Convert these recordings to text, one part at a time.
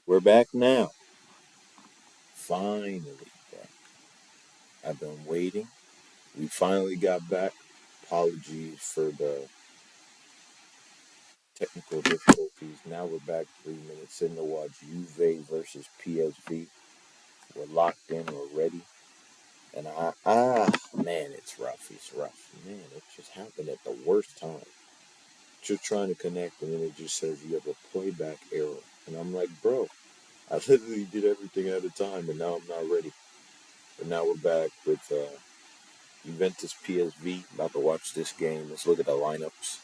We're back now. Finally back. I've been waiting. We finally got back. Apologies for the technical difficulties. Now we're back 3 minutes in to watch Juve versus PSV. We're locked in. We're ready. And man, it's rough. It's rough. Man, it just happened at the worst time. Just trying to connect, and then it just says you have a playback error. And I'm like, bro, I literally did everything at a time, and now I'm not ready. But now we're back with Juventus PSV. About to watch this game. Let's look at the lineups.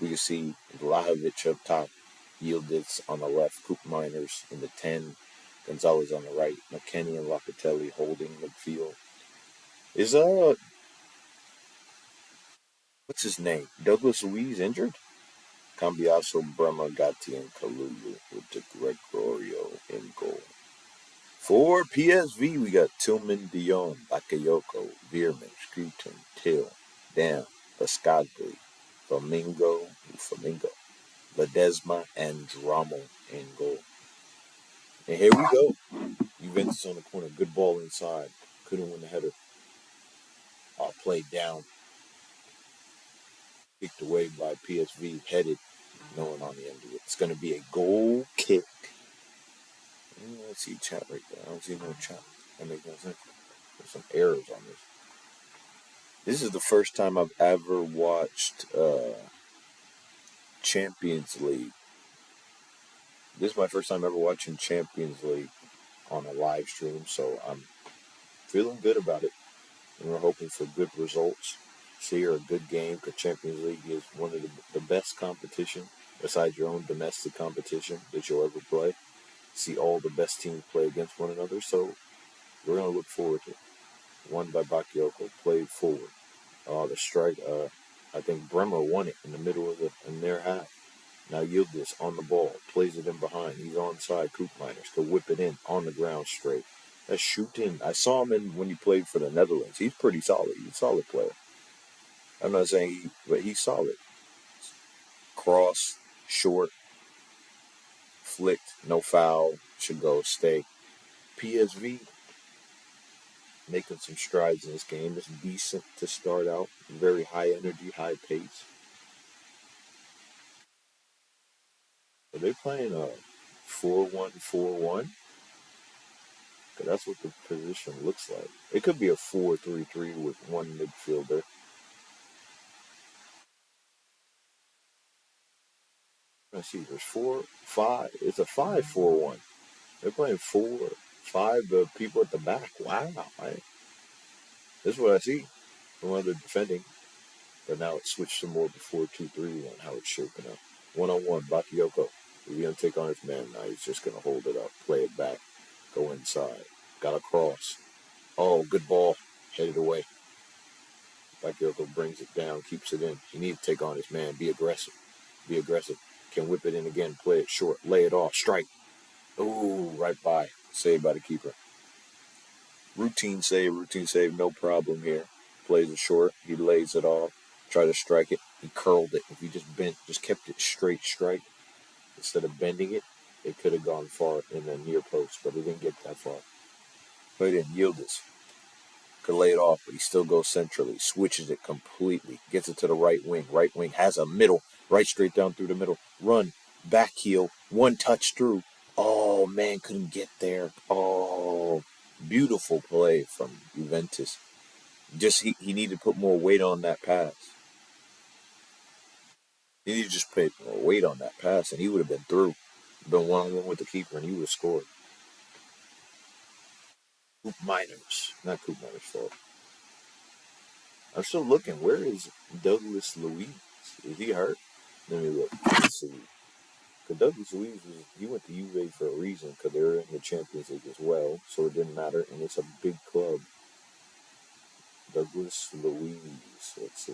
We can see Vlahovic up top, Yildiz on the left, Coop Miners in the 10, Gonzalez on the right, McKennie and Locatelli holding midfield. Is what's his name? Douglas Luiz injured? Cambiaso, Bremer, Gatti, and Kalulu with the Gregorio in goal. For PSV, we got Tillman, Dion, Bakayoko, Veerman, Scruton, Till, Dan, Pascagli, Flamingo, Ledesma, and Dramo in goal. And here we go. Juventus on the corner. Good ball inside. Couldn't win the header. Played down. Kicked away by PSV. Headed. No one on the end of it. It's going to be a goal kick. I don't see chat right there. I don't see no chat. That makes no sense. There's some errors on this. This is the first time I've ever watched Champions League. This is my first time ever watching Champions League on a live stream, so I'm feeling good about it. And we're hoping for good results. See, a good game because Champions League is one of the best competition besides your own domestic competition that you'll ever play. See all the best teams play against one another, so we're going to look forward to it. Won by Bakayoko, played forward. The strike, I think Bremer won it in the middle of in their half. Now Yildiz on the ball, plays it in behind. He's onside. Coop Miners could whip it in on the ground straight. That's shooting. I saw him when he played for the Netherlands. He's pretty solid. He's a solid player. I'm not saying but he's solid. Cross, short, flicked, no foul, should go, stay. PSV making some strides in this game. It's decent to start out. Very high energy, high pace. Are they playing a 4-1-4-1? Because that's what the position looks like. It could be a 4-3-3 with one midfielder. Let's see, there's 4-5. It's a 5-4-1. They're playing 4-5 people at the back. Wow. This is what I see from when they're defending. But now it's switched to more of a 4-2-3-1, how it's shaping up. One-on-one, Bakayoko. He's going to take on his man. Now he's just going to hold it up, play it back, go inside. Got a cross. Oh, good ball. Headed away. Bakayoko brings it down, keeps it in. He needs to take on his man. Be aggressive. Be aggressive. Can whip it in again, play it short, lay it off, strike. Ooh, right by. Saved by the keeper. Routine save, no problem here. Plays it short, he lays it off, try to strike it, he curled it. If he just kept it straight strike instead of bending it, it could have gone far in the near post, but it didn't get that far. But he didn't yield this. Could lay it off, but he still goes centrally, switches it completely, gets it to the right wing. Right wing has a middle, right straight down through the middle. Run, back heel, one touch through. Oh, man, couldn't get there. Oh, beautiful play from Juventus. Just he needed to put more weight on that pass. He needed to just put more weight on that pass, and he would have been through. Been one-on-one with the keeper, and he would have scored. Coop Miners. Not Coop Miners' fault. I'm still looking. Where is Douglas Luiz? Is he hurt? Let me look. Let's see. Because Douglas Luiz, he went to Juve for a reason, because they're in the Champions League as well, so it didn't matter, and it's a big club. Douglas Luiz. Let's see.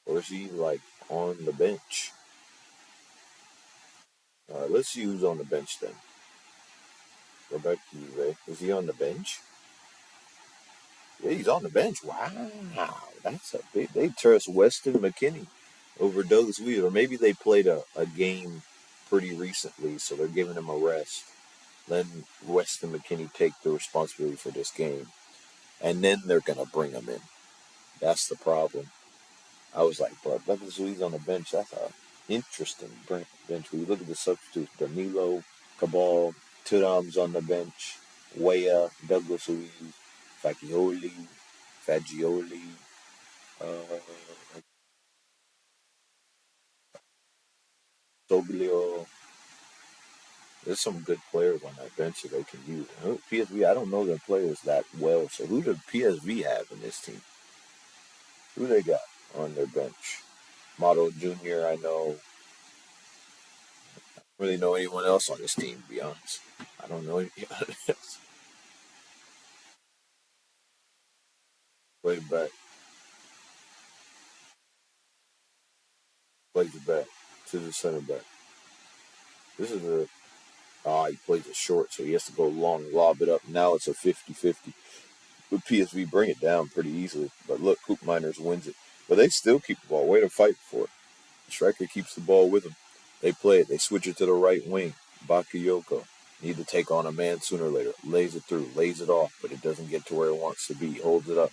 Or is he, like, on the bench? All right, let's see who's on the bench then. Go back to Juve. Is he on the bench? Yeah, he's on the bench. Wow, that's a big. They trust Weston McKinney over Douglas Weed, or maybe they played a game pretty recently, so they're giving him a rest. Letting Weston McKinney take the responsibility for this game, and then they're gonna bring him in. That's the problem. I was like, bro, Douglas Weed's on the bench. That's a interesting bench. When you look at the substitutes, Danilo, Cabal, Turam's on the bench, Weah, Douglas Luiz, Fagioli, Fagioli, uh, Soglio. There's some good players on that bench that they can use. PSV, I don't know their players that well. So who does PSV have in this team? Who they got on their bench? Model Junior, I know. Really know anyone else on this team, to be honest. I don't know anyone else. Play back, plays it back to the center back. This is a he plays it short, so he has to go long, lob it up. Now it's a 50-50. With PSV, bring it down pretty easily. But look, Coop Miners wins it. But they still keep the ball. Way to fight for it. The striker keeps the ball with them. They play it. They switch it to the right wing. Bakayoko need to take on a man sooner or later. Lays it through, lays it off, but it doesn't get to where it wants to be. Holds it up.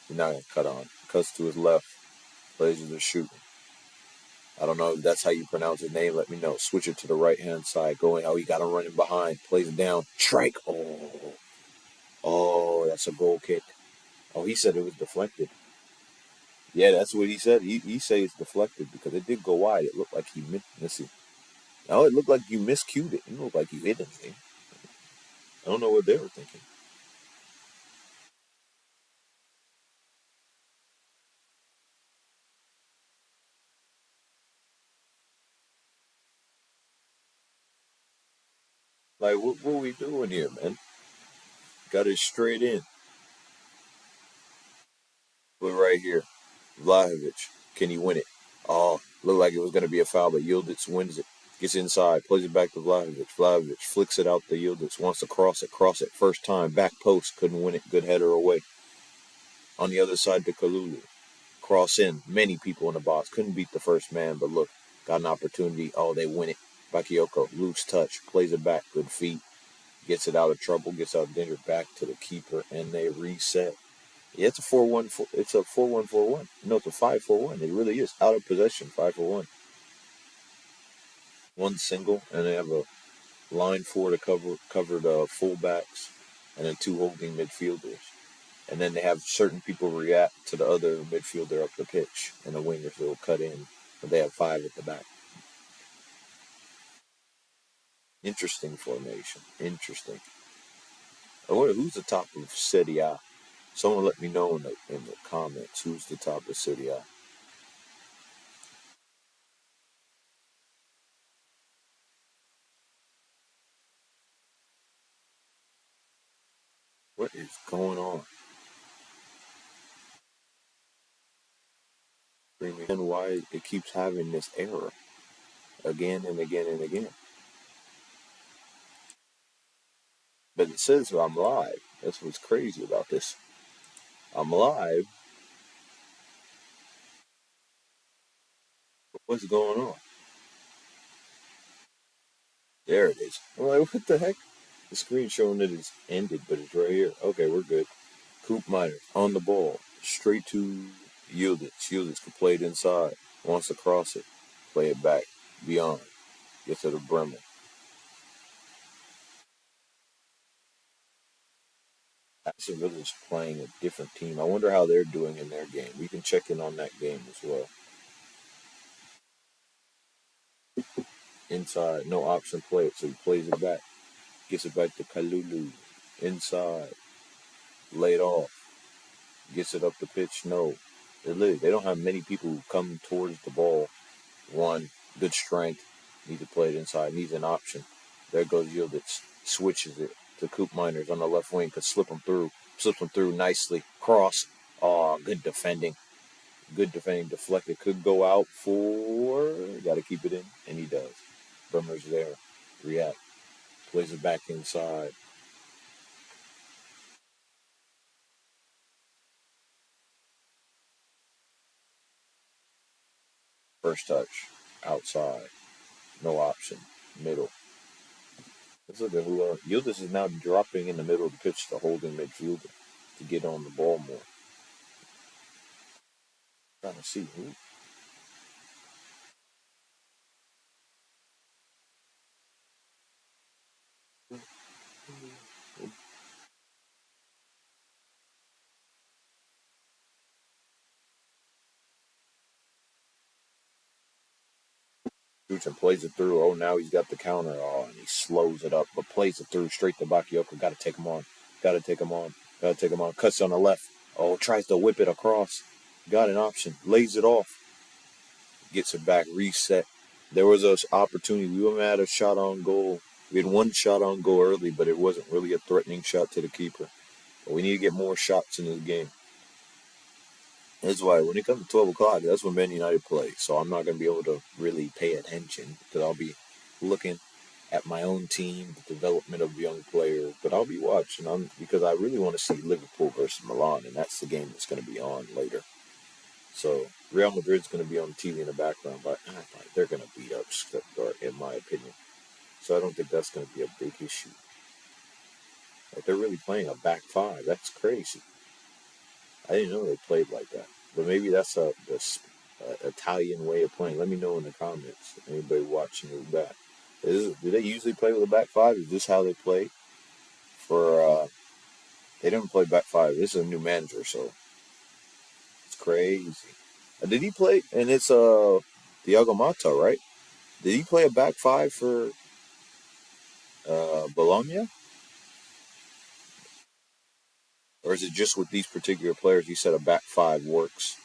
He's not going to cut on. Cuts to his left. Plays it to shoot. I don't know if that's how you pronounce his name. Let me know. Switch it to the right hand side. Going, he got him running behind. Plays it down. Strike. Oh, that's a goal kick. Oh, he said it was deflected. Yeah, that's what he said. He said it's deflected because it did go wide. It looked like he missed. Let's see. No, it looked like you miscued it. It looked like you hit anything. I don't know what they were thinking. Like, what we doing here, man? Got it straight in. Look right here. Vlahovic. Can he win it? Oh, looked like it was going to be a foul, but Yildiz wins it. Gets inside, plays it back to Vlahovic. Vlahovic flicks it out to Yildiz. Wants to cross it. First time, back post, couldn't win it. Good header away. On the other side to Kalulu. Cross in. Many people in the box. Couldn't beat the first man, but look, got an opportunity. Oh, they win it. Bakayoko, loose touch, plays it back, good feet. Gets it out of trouble, gets out of danger, back to the keeper, and they reset. Yeah, it's a 4-1. It's a 4-1-4-1. No, it's a 5-4-1. It really is out of possession. 5-4-1. One single, and they have a line four to covered fullbacks, and then two holding midfielders. And then they have certain people react to the other midfielder up the pitch, and the wingers will cut in. But they have five at the back. Interesting formation. Interesting. I wonder who's the top of Serie A. Someone let me know in the comments who's the top of Serie A. What is going on? And why it keeps having this error again and again and again. But it says I'm live. That's what's crazy about this. I'm live. But what's going on? There it is. I'm like, what the heck? The screen showing that it's ended, but it's right here. Okay, we're good. Coop Miners on the ball. Straight to Yildiz. Yildiz can play it inside. Wants to cross it. Play it back. Beyond. Get to the Bremer. Aston Villa's playing a different team. I wonder how they're doing in their game. We can check in on that game as well. Inside, no option play it, so he plays it back. Gets it back to Kalulu. Inside, laid off. Gets it up the pitch. No, they don't have many people who come towards the ball. One, good strength. Need to play it inside. Needs an option. There goes Yildiz. Switches it to Coop Miners on the left wing. Could slip him through. Slips him through nicely. Cross. Oh, good defending. Good defending. Deflected. Could go out for. Got to keep it in. And he does. Bremer's there. React. Plays it back inside. First touch, outside, no option, middle. Let's look at who Yildiz is now dropping in the middle of the pitch to holding midfielder to get on the ball more. Trying to see who. Shoots and plays it through. Oh, now he's got the counter. Oh, and he slows it up, but plays it through straight to Bakayoko. Got to take him on. Got to take him on. Got to take him on. Cuts on the left. Oh, tries to whip it across. Got an option. Lays it off. Gets it back. Reset. There was an opportunity. We would have had a shot on goal. We had one shot on goal early, but it wasn't really a threatening shot to the keeper. But we need to get more shots in this game. That's why when it comes to 12 o'clock, that's when Man United play. So I'm not going to be able to really pay attention because I'll be looking at my own team, the development of young players. But I'll be watching because I really want to see Liverpool versus Milan, and that's the game that's going to be on later. So Real Madrid's going to be on TV in the background, but they're going to beat up Stuttgart, in my opinion. So I don't think that's going to be a big issue. Like they're really playing a back five. That's crazy. I didn't know they played like that. But maybe that's a Italian way of playing. Let me know in the comments. Anybody watching that? Do they usually play with a back five? Is this how they play? They didn't play back five. This is a new manager, so it's crazy. Did he play? And it's Thiago Mata, right? Did he play a back five for Bologna? Or is it just with these particular players? He said a back five works.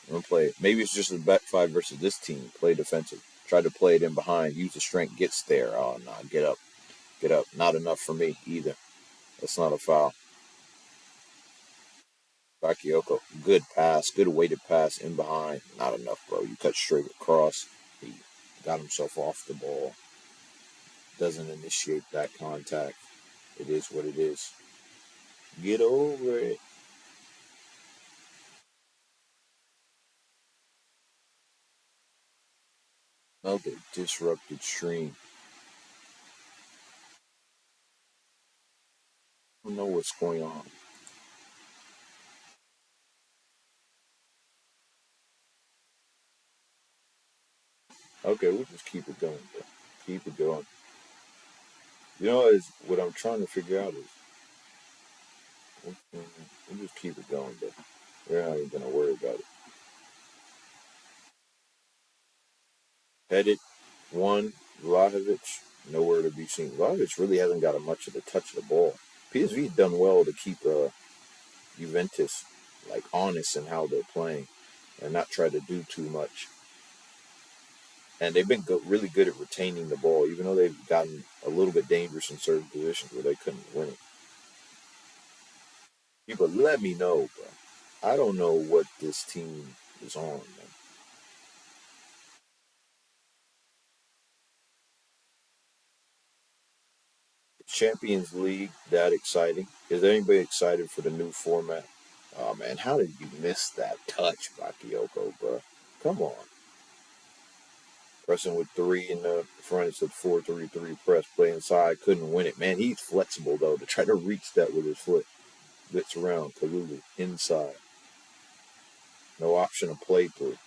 I'm gonna play it. Maybe it's just a back five versus this team. Play defensive. Try to play it in behind. Use the strength. Gets there. Oh no! Get up. Get up. Not enough for me either. That's not a foul. Bakayoko. Good pass. Good weighted pass in behind. Not enough, bro. You cut straight across. He got himself off the ball. Doesn't initiate that contact. It is what it is. Get over it. Another disrupted stream. I don't know what's going on. Okay, we'll just keep it going, bro. Keep it going. You know, is what I'm trying to figure out is we'll just keep it going, but we're not even gonna worry about it. Headed one, Vlahovic, nowhere to be seen. Vlahovic really hasn't got a much of the touch of the ball. PSV's done well to keep Juventus like honest in how they're playing and not try to do too much. And they've been really good at retaining the ball, even though they've gotten a little bit dangerous in certain positions where they couldn't win it. People, let me know, bro. I don't know what this team is on, man. Champions League, that exciting. Is anybody excited for the new format? Oh man, how did you miss that touch, Bakayoko, bro? Come on. Pressing with three in the front, it's a 4-3-3 press, play inside, couldn't win it. Man, he's flexible though to try to reach that with his foot. Gets around, Kalulu, inside. No option of play through.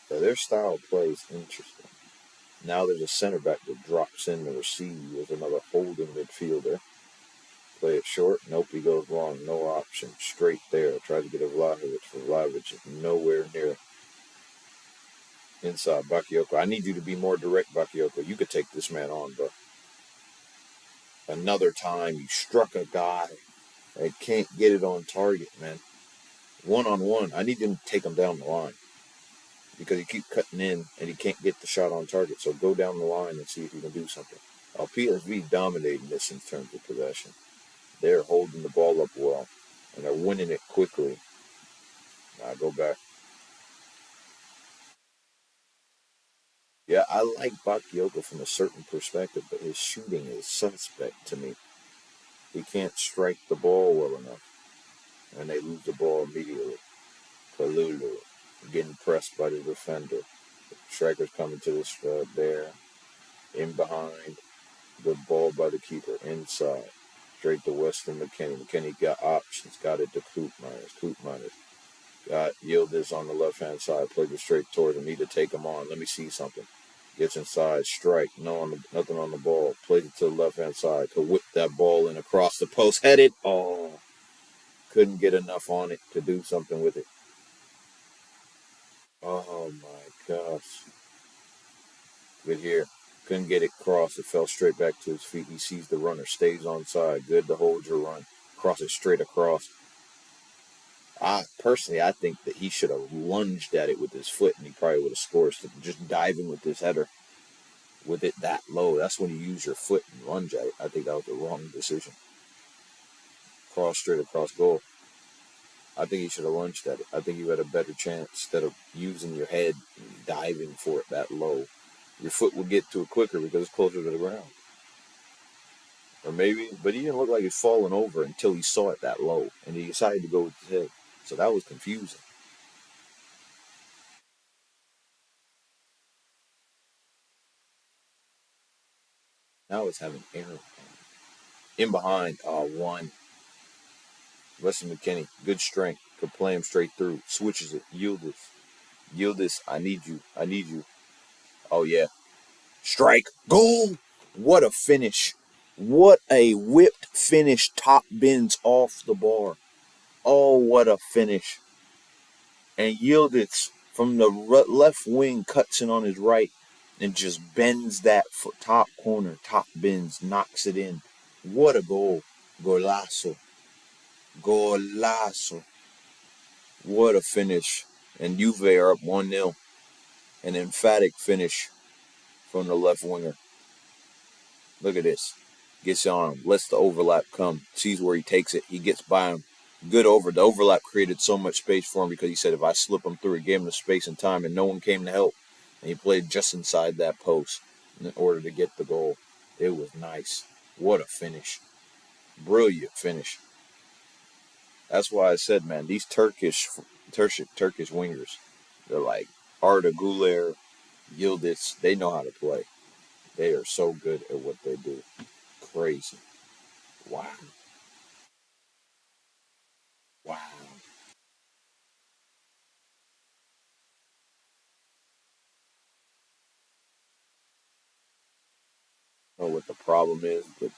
So their style of play is interesting. Now there's a center back that drops in to receive with another holding midfielder. Play it short. Nope, he goes long. No option. Straight there. Tries to get a Vlahovic for Vlahovic. Nowhere near inside Bakayoko. I need you to be more direct, Bakayoko. You could take this man on, bro. Another time you struck a guy and can't get it on target, man. One on one. I need him to take him down the line because he keep cutting in and he can't get the shot on target. So go down the line and see if you can do something. PSV dominating this in terms of possession. They're holding the ball up well and they're winning it quickly. Now go back. Yeah, I like Bakayoko from a certain perspective, but his shooting is suspect to me. He can't strike the ball well enough, and they lose the ball immediately. Kalulu. getting pressed by the defender. Striker's coming to the there. In behind. Good ball by the keeper. Inside. Straight to Weston McKennie. McKennie got options. Got it to Koopmeiners. Koopmeiners got Yildiz on the left-hand side. Played it straight towards him. Need to take him on. Let me see something. Gets inside. Strike. Nothing on the ball. Plays it to the left-hand side. Could whip that ball in across the post. Headed. Oh. Couldn't get enough on it to do something with it. Oh, my gosh. Good here. Couldn't get it crossed. It fell straight back to his feet. He sees the runner. Stays on side. Good to hold your run. Cross it straight across. I think that he should have lunged at it with his foot, and he probably would have scored. So just diving with this header, with it that low, that's when you use your foot and lunge at it. I think that was the wrong decision. Cross straight across goal. I think he should have lunged at it. I think you had a better chance instead of using your head and diving for it that low. Your foot will get to it quicker because it's closer to the ground. Or maybe, but he didn't look like he was falling over until he saw it that low, and he decided to go with his head. So that was confusing. Now it's having error. In behind, one. Weston McKennie, good strength. Could play him straight through. Switches it. Yildiz. Yildiz, I need you. I need you. Oh, yeah. Strike. Goal. What a finish. What a whipped finish. Top bins off the bar. Oh, what a finish. And Yildiz from the left wing cuts in on his right and just bends that top corner. Top bins. Knocks it in. What a goal. Golazo. Golazo. What a finish. And Juve are up 1-0. An emphatic finish from the left winger. Look at this. Gets on him. Lets the overlap come. Sees where he takes it. He gets by him. Good over. The overlap created so much space for him because he said if I slip him through, it gave him the space and time, and no one came to help. And he played just inside that post in order to get the goal. It was nice. What a finish. Brilliant finish. That's why I said, man, these Turkish wingers, they're like Arda Güler, Yildiz. They know how to play. They are so good at what they do. Crazy. Wow. Wow. I don't know what the problem is, but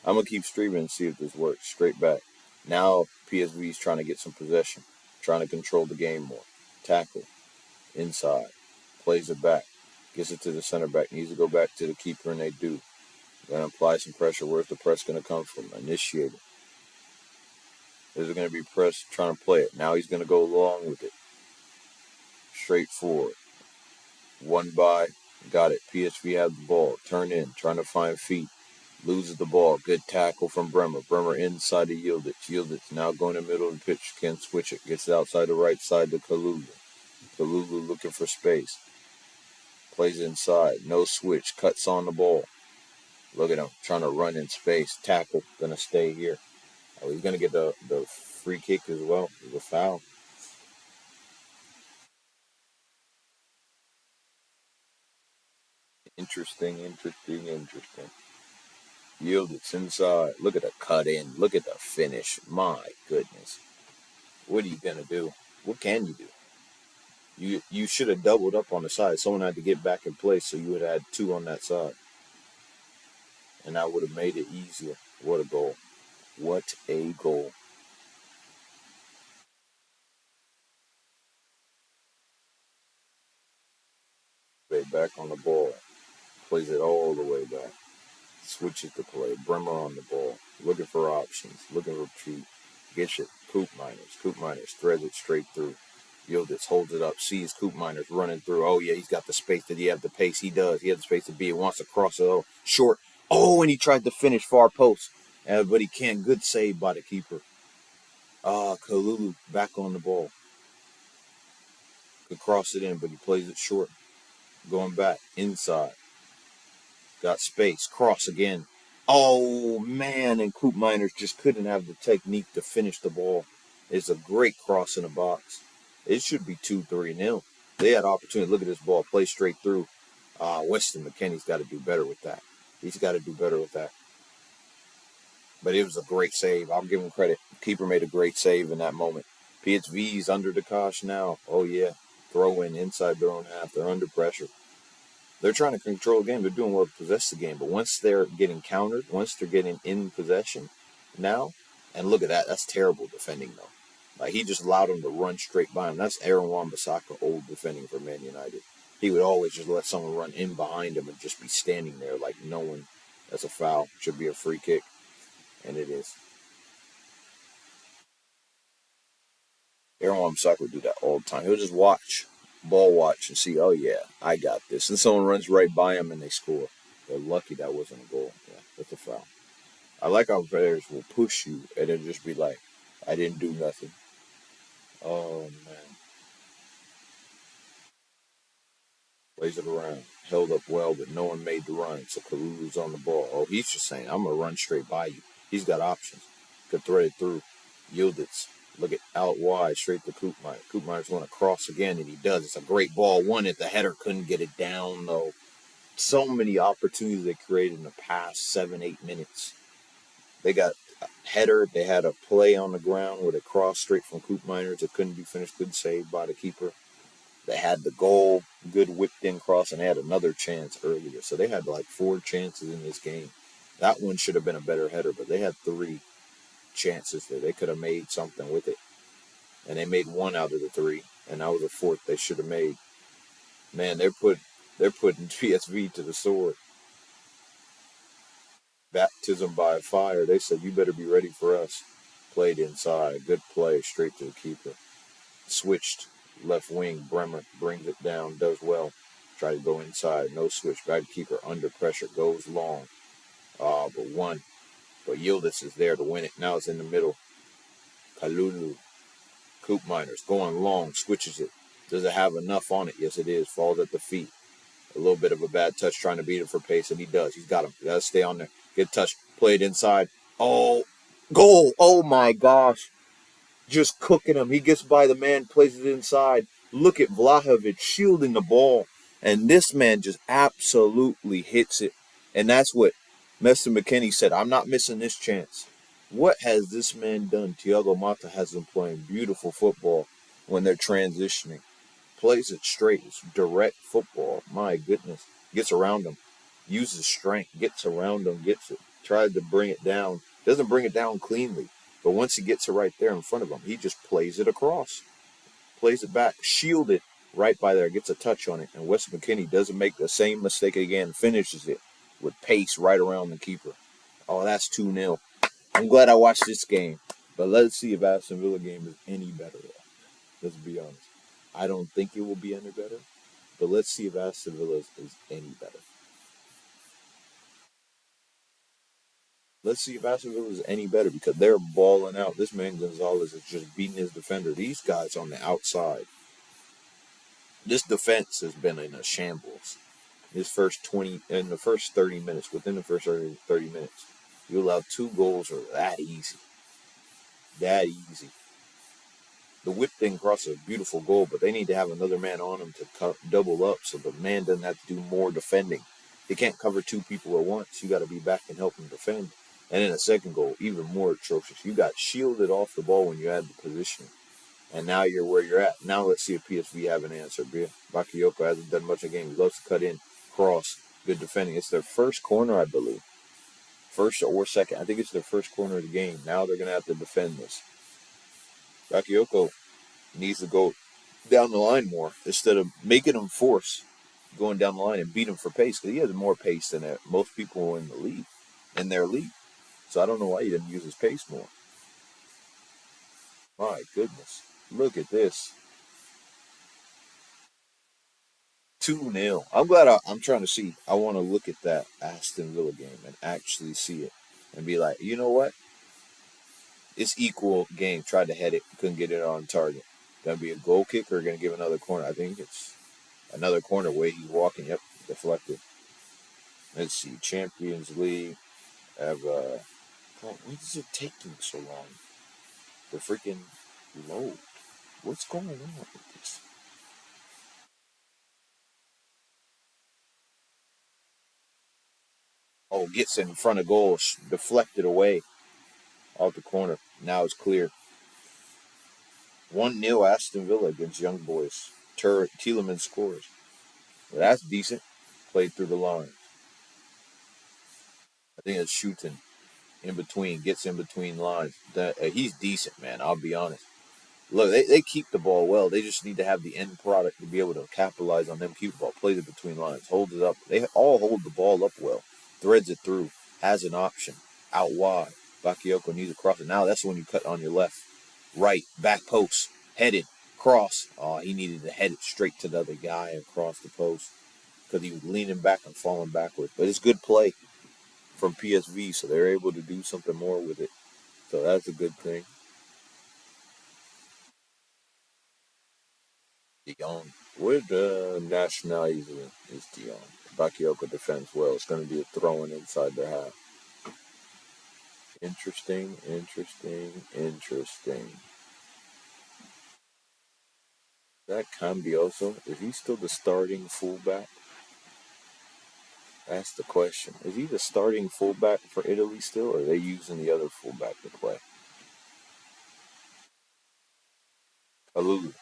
I'm gonna keep streaming and see if this works. Straight back. Now PSV is trying to get some possession, trying to control the game more. Tackle inside, plays it back, gets it to the center back. Needs to go back to the keeper, and they do. Gonna apply some pressure. Where's the press gonna come from? Initiate it. Is it gonna be press trying to play it? Now he's gonna go along with it. Straightforward. One by, got it. PSV have the ball. Turn in, trying to find feet. Loses the ball. Good tackle from Bremer. Bremer inside to Yildiz. Yildiz now going in the middle of the pitch. Can't switch it. Gets it outside the right side to Kalulu. Kalulu looking for space. Plays inside. No switch. Cuts on the ball. Look at him trying to run in space. Tackle. Gonna stay here. Oh, he's gonna get the free kick as well. It's a foul. Interesting. Yildiz inside. Look at the cut in. Look at the finish. My goodness. What are you gonna do? What can you do? You should have doubled up on the side. Someone had to get back in place, so you would have had two on that side, and that would have made it easier. What a goal! What a goal! Back on the ball, plays it all the way back. Switches the play. Bremer on the ball, looking for options, looking for retreat. Gets it. Coop Miners threads it straight through. Yildiz holds it up, sees Coop Miners running through. Oh, yeah, he's got the space. Did he have the pace? He does. He has the space to be. He wants to cross it. Oh, short. Oh, and he tried to finish far post. But he can't. Good save by the keeper. Kalulu back on the ball. Could cross it in, but he plays it short. Going back. Inside. Got space. Cross again. Oh, man. And Coop Miners just couldn't have the technique to finish the ball. It's a great cross in the box. It should be 2-3-0. They had opportunity. Look at this ball, play straight through. Weston McKennie's got to do better with that. He's got to do better with that. But it was a great save. I'll give him credit. Keeper made a great save in that moment. PSV's under the cosh now. Oh, yeah. Throw in inside their own half. They're under pressure. They're trying to control the game. They're doing well to possess the game. But once they're getting countered, once they're getting in possession now, and look at that. That's terrible defending, though. Like, he just allowed him to run straight by him. That's Aaron Wan-Bissaka, old defending for Man United. He would always just let someone run in behind him and just be standing there like no one. That's a foul. Should be a free kick. And it is. Aaron Wan-Bissaka would do that all the time. He'll just ball watch, and see, oh, yeah, I got this. And someone runs right by him and they score. They're lucky that wasn't a goal. Yeah, that's a foul. I like how players will push you and then just be like, I didn't do nothing. Oh, man. Plays it around. Held up well, but no one made the run. So Kalulu's on the ball. Oh, he's just saying, I'm going to run straight by you. He's got options. Could thread it through. Yildiz. Look at out wide, straight to Koopmeier. Koopmeier's going to cross again, and he does. It's a great ball. Won it. The header couldn't get it down, though. So many opportunities they created in the past 7-8 minutes. They got a header. They had a play on the ground where they crossed straight from Koopmeier. It couldn't be finished. Good save by the keeper. They had the goal, good whipped in cross, and they had another chance earlier. So they had like 4 chances in this game. That one should have been a better header, but they had 3 chances there. They could have made something with it. And they made 1 out of the 3, and that was the 4th they should have made. Man, they're putting PSV to the sword. Baptism by fire. They said, you better be ready for us. Played inside. Good play. Straight to the keeper. Switched. Left wing. Bremer brings it down. Does well. Try to go inside. No switch. Back keeper under pressure. Goes long. But won. But Yildiz is there to win it. Now it's in the middle. Kalulu. Koopmeiner's going long. Switches it. Does it have enough on it? Yes, it is. Falls at the feet. A little bit of a bad touch trying to beat him for pace, and he does. He's got him. Got to stay on there. Get touched. Played inside. Oh, goal. Oh, my gosh. Just cooking him. He gets by the man, plays it inside. Look at Vlahovic shielding the ball. And this man just absolutely hits it. And that's what Mr. McKennie said. I'm not missing this chance. What has this man done? Thiago Mata has been playing beautiful football when they're transitioning. Plays it straight. It's direct football. My goodness. Gets around him. Uses strength. Gets around him. Gets it. Tried to bring it down. Doesn't bring it down cleanly. But once he gets it right there in front of him, he just plays it across. Plays it back. Shielded right by there. Gets a touch on it. And Wes McKennie doesn't make the same mistake again. Finishes it with pace right around the keeper. Oh, that's 2-0. I'm glad I watched this game. But let's see if Aston Villa game is any better. Let's be honest. I don't think it will be any better. But let's see if Aston Villa is any better. Let's see if Aston Villa is any better because they're balling out. This man Gonzalez is just beating his defender. These guys on the outside. This defense has been in a shambles. In the first 30 minutes, within the first 30 minutes, you allow 2 goals are that easy. That easy. The whip thing crosses a beautiful goal, but they need to have another man on him to double up so the man doesn't have to do more defending. He can't cover 2 people at once. You got to be back and help him defend. And then a second goal, even more atrocious. You got shielded off the ball when you had the position. And now you're where you're at. Now let's see if PSV have an answer. Bakayoko hasn't done much of the game. He loves to cut in, cross, good defending. It's their first corner, I believe. First or second. I think it's their first corner of the game. Now they're going to have to defend this. Bakayoko needs to go down the line more instead of making him force going down the line and beat him for pace because he has more pace than most people in the league, in their league. So I don't know why he didn't use his pace more. My goodness. Look at this. 2-0. I'm glad I'm trying to see. I want to look at that Aston Villa game and actually see it and be like, you know what? It's equal game. Tried to head it. Couldn't get it on target. Going to be a goal kick or going to give another corner? I think it's another corner way he's walking. Yep. Deflected. Let's see. Champions League. Have, why is it taking so long? The freaking load. What's going on with this? Oh, gets in front of goal, deflected away off the corner. Now it's clear. 1-0 Aston Villa against Young Boys. Tielemans scores. Well, that's decent. Played through the line. I think it's shooting in between, gets in between lines. He's decent, man. I'll be honest. Look, they keep the ball well. They just need to have the end product to be able to capitalize on them. Keep the ball, plays it between lines, holds it up. They all hold the ball up well, threads it through, has an option out wide. Bakayoko needs to cross it. Now that's when you cut on your left, right, back post, headed, cross. Oh, he needed to head it straight to the other guy across the post because he was leaning back and falling backwards. But it's good play from PSV, so they're able to do something more with it. So that's a good thing. De Jong. What nationality is De Jong? Bakayoko defends well. It's going to be a throw-in inside their half. Interesting, interesting, interesting. That Cambioso, is he still the starting fullback? That's the question. Is he the starting fullback for Italy still, or are they using the other fullback to play? Kalulu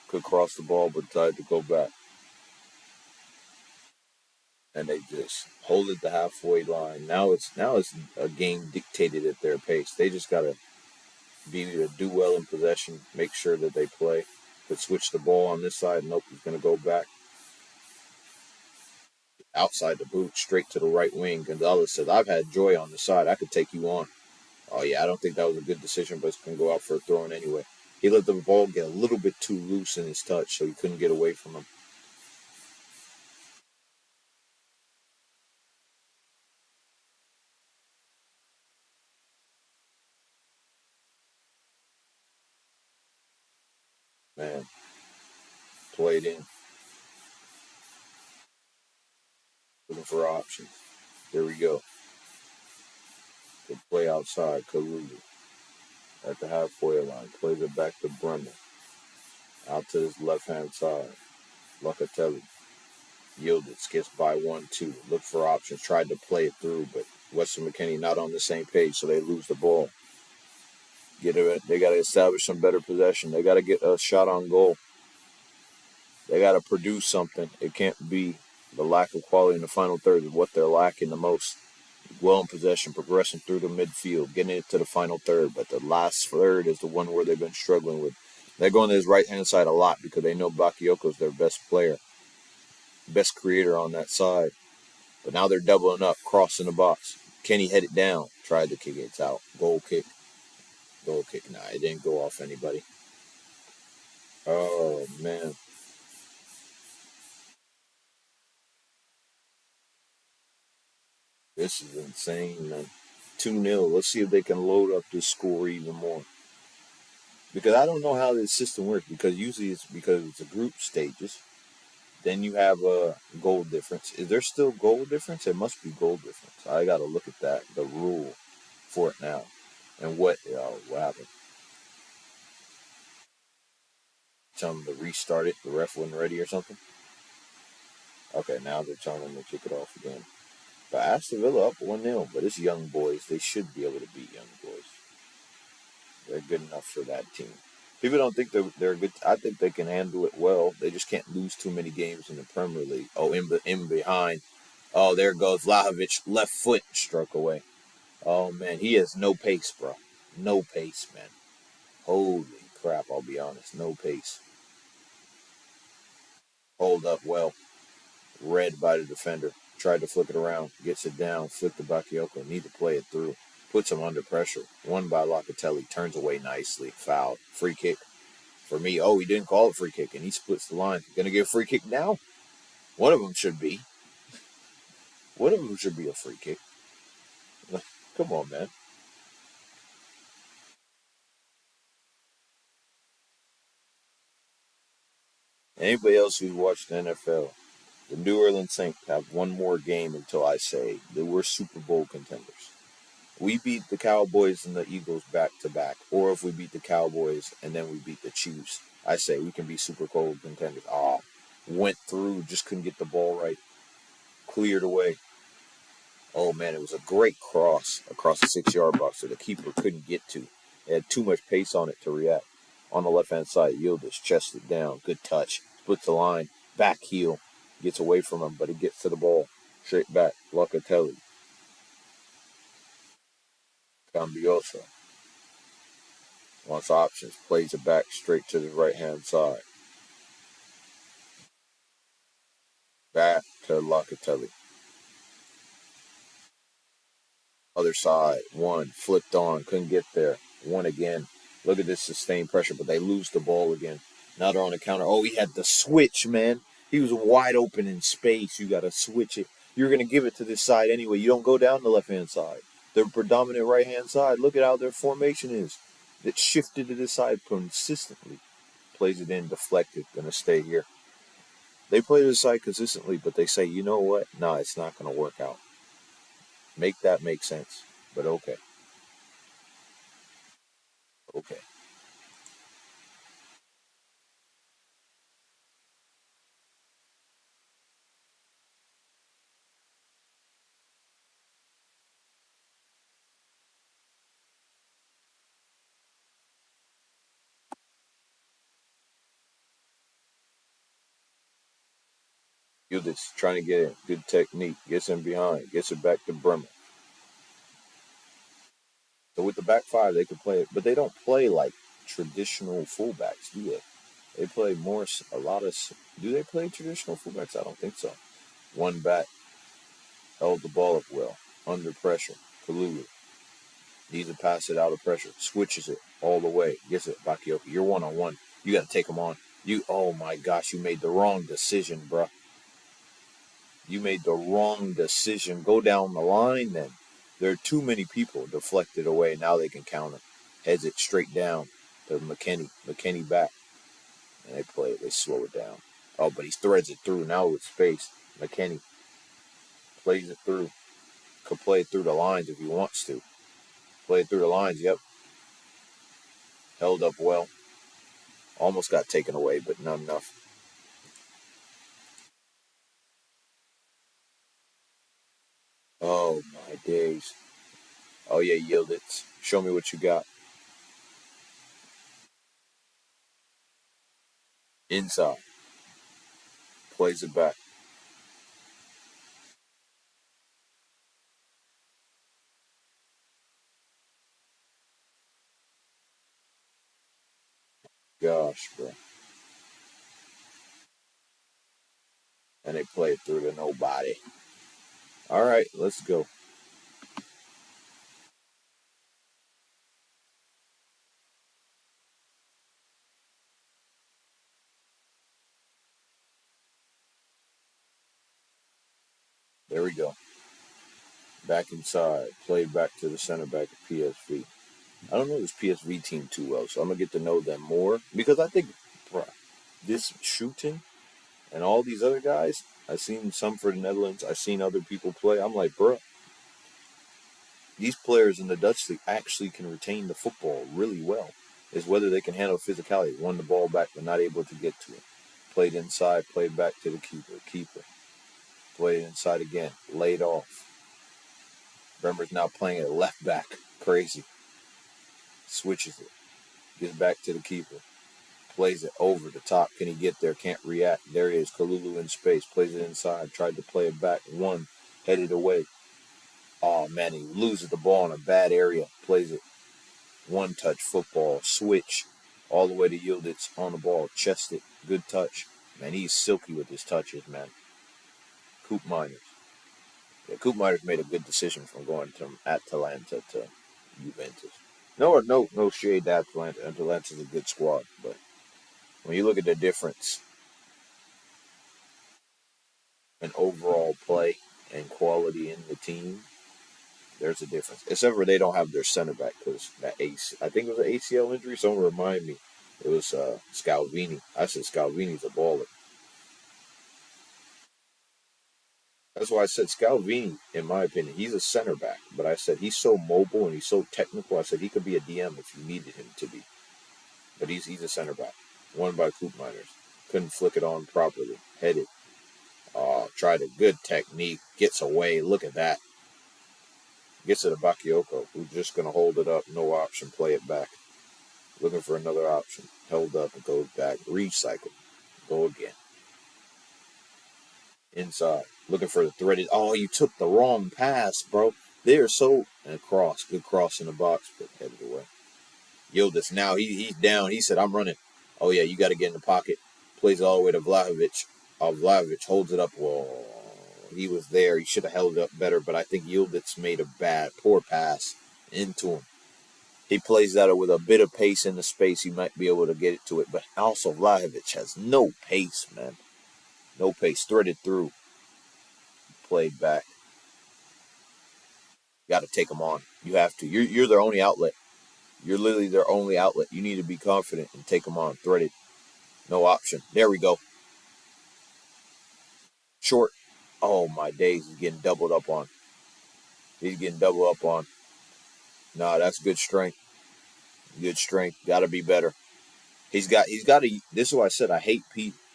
could cross the ball but tried to go back. And they just hold it the halfway line. Now it's a game dictated at their pace. They just gotta do well in possession, make sure that they play. Could switch the ball on this side. Nope, he's gonna go back outside the boot, straight to the right wing. Gonzalez says, "I've had Joy on the side. I could take you on." Oh yeah, I don't think that was a good decision, but it's gonna go out for a throw in anyway. He let the ball get a little bit too loose in his touch, so he couldn't get away from him. Man, played in, looking for options. There we go. Good play outside. Kalulu at the halfway line. Plays it back to Bremer. Out to his left hand side. Locatelli yielded, skips by 1-2. Look for options. Tried to play it through, but Weston McKennie not on the same page, so they lose the ball. They got to establish some better possession. They got to get a shot on goal. They got to produce something. It can't be the lack of quality in the final third is what they're lacking the most. Well in possession, progressing through the midfield, getting it to the final third, but the last third is the one where they've been struggling with. They're going to his right hand side a lot because they know Bakayoko is their best player, best creator on that side. But now they're doubling up, crossing the box. Kenny headed down, tried to kick it. It's out. Goal kick. Goal kick. Nah, it didn't go off anybody. Oh, man. This is insane, man. 2-0. Let's see if they can load up this score even more. Because I don't know how this system works. Because usually it's because it's a group stages. Then you have a goal difference. Is there still goal difference? It must be goal difference. I got to look at that, the rule for it now. And what happened? Tell them to restart it. The ref wasn't ready or something. Okay, now they're telling them to kick it off again. But Aston Villa up 1-0. But it's young boys. They should be able to beat young boys. They're good enough for that team. People don't think they're good. I think they can handle it well. They just can't lose too many games in the Premier League. Oh, in behind. Oh, there goes Vlahovic. Left foot struck away. Oh, man. He has no pace, bro. No pace, man. Holy crap, I'll be honest. No pace. Hold up well. Read by the defender. Tried to flick it around. Gets it down. Flick to Bakayoko. Need to play it through. Puts him under pressure. Won by Locatelli. Turns away nicely. Foul. Free kick. For me, oh, he didn't call it free kick, and he splits the line. Gonna get a free kick now? One of them should be. One of them should be a free kick. Come on, man. Anybody else who's watched the NFL, the New Orleans Saints have one more game until I say they were Super Bowl contenders. We beat the Cowboys and the Eagles back to back, or if we beat the Cowboys and then we beat the Chiefs, I say we can be Super Bowl contenders. Went through, just couldn't get the ball right, cleared away. Oh man, it was a great cross across the 6 yard box that the keeper couldn't get to. It had too much pace on it to react. On the left hand side, Yildiz chested down, good touch, splits the line, back heel, gets away from him, but he gets to the ball, straight back. Locatelli, Cambiosa wants options, plays it back straight to the right hand side, back to Locatelli. Other side, one, flipped on, couldn't get there. One again. Look at this sustained pressure, but they lose the ball again. Now they're on the counter. Oh, he had the switch, man. He was wide open in space. You got to switch it. You're going to give it to this side anyway. You don't go down the left hand side. Their predominant right hand side. Look at how their formation is. It shifted to this side consistently. Plays it in, deflected, going to stay here. They play this side consistently, but they say, you know what? Nah, it's not going to work out. Make that make sense. But okay. Okay. Yildiz trying to get in. Good technique. Gets in behind. Gets it back to Bremer. So with the back five, they can play it. But they don't play like traditional fullbacks, do they? They play more, a lot of. Do they play traditional fullbacks? I don't think so. One back. Held the ball up well. Under pressure. Kalulu. Needs to pass it out of pressure. Switches it all the way. Gets it. Bakayoko. You're one on one. You got to take him on. Oh my gosh, you made the wrong decision, bruh. You made the wrong decision. Go down the line then. There are too many people deflected away. Now they can counter. Heads it straight down to McKinney. McKinney back. And they play it. They slow it down. Oh, but he threads it through now with space. McKinney plays it through. Could play it through the lines if he wants to. Play it through the lines. Yep. Held up well. Almost got taken away, but not enough. Oh, my days. Oh, yeah, yield it. Show me what you got. Inside. Plays it back. Gosh, bro. And they play it through to nobody. All right, let's go. There we go. Back inside. Played back to the center back of PSV. I don't know this PSV team too well, so I'm going to get to know them more because I think bruh, this shooting and all these other guys, I've seen some for the Netherlands. I've seen other people play. I'm like, bro, these players in the Dutch league actually can retain the football really well. Is whether they can handle physicality. Won the ball back, but not able to get to it. Played inside, played back to the keeper. Keeper. Played inside again. Laid off. Bremer's now playing at left back. Crazy. Switches it. Gets back to the keeper. Plays it over the top. Can he get there? Can't react. There he is. Kalulu in space. Plays it inside. Tried to play it back. One. Headed away. Oh, man. He loses the ball in a bad area. Plays it. One touch football. Switch. All the way to Yildiz on the ball. Chest it. Good touch. Man, he's silky with his touches, man. Coop Miners. Yeah, Coop Miners made a good decision from going from Atalanta to Juventus. No shade to Atalanta. Atalanta's a good squad, but when you look at the difference in overall play and quality in the team, there's a difference. Except for they don't have their center back because that I think it was an ACL injury. Someone remind me. It was Scalvini. I said Scalvini's a baller. That's why I said Scalvini, in my opinion, he's a center back. But I said he's so mobile and he's so technical. I said he could be a DM if you needed him to be. But he's a center back. Won by Coop Miners. Couldn't flick it on properly. Headed. Tried a good technique. Gets away. Look at that. Gets it to Bakayoko, who's just going to hold it up. No option. Play it back. Looking for another option. Held up and goes back. Recycle. Go again. Inside. Looking for the threaded. Oh, you took the wrong pass, bro. They're so. And cross. Good cross in the box, but headed away. Yildiz. Now he's down. He said, I'm running. Oh, yeah, you got to get in the pocket. Plays all the way to Vlahovic. Vlahovic holds it up. Whoa. He was there. He should have held it up better, but I think Yildiz made a poor pass into him. He plays that with a bit of pace in the space. He might be able to get it to it, but also Vlahovic has no pace, man. No pace. Threaded through. Played back. Got to take him on. You have to. You're their only outlet. You're literally their only outlet. You need to be confident and take them on. Threaded. No option. There we go. Short. Oh, my days. He's getting doubled up on. He's getting doubled up on. Nah, that's good strength. Good strength. Got to be better. He's got to. This is why I said I hate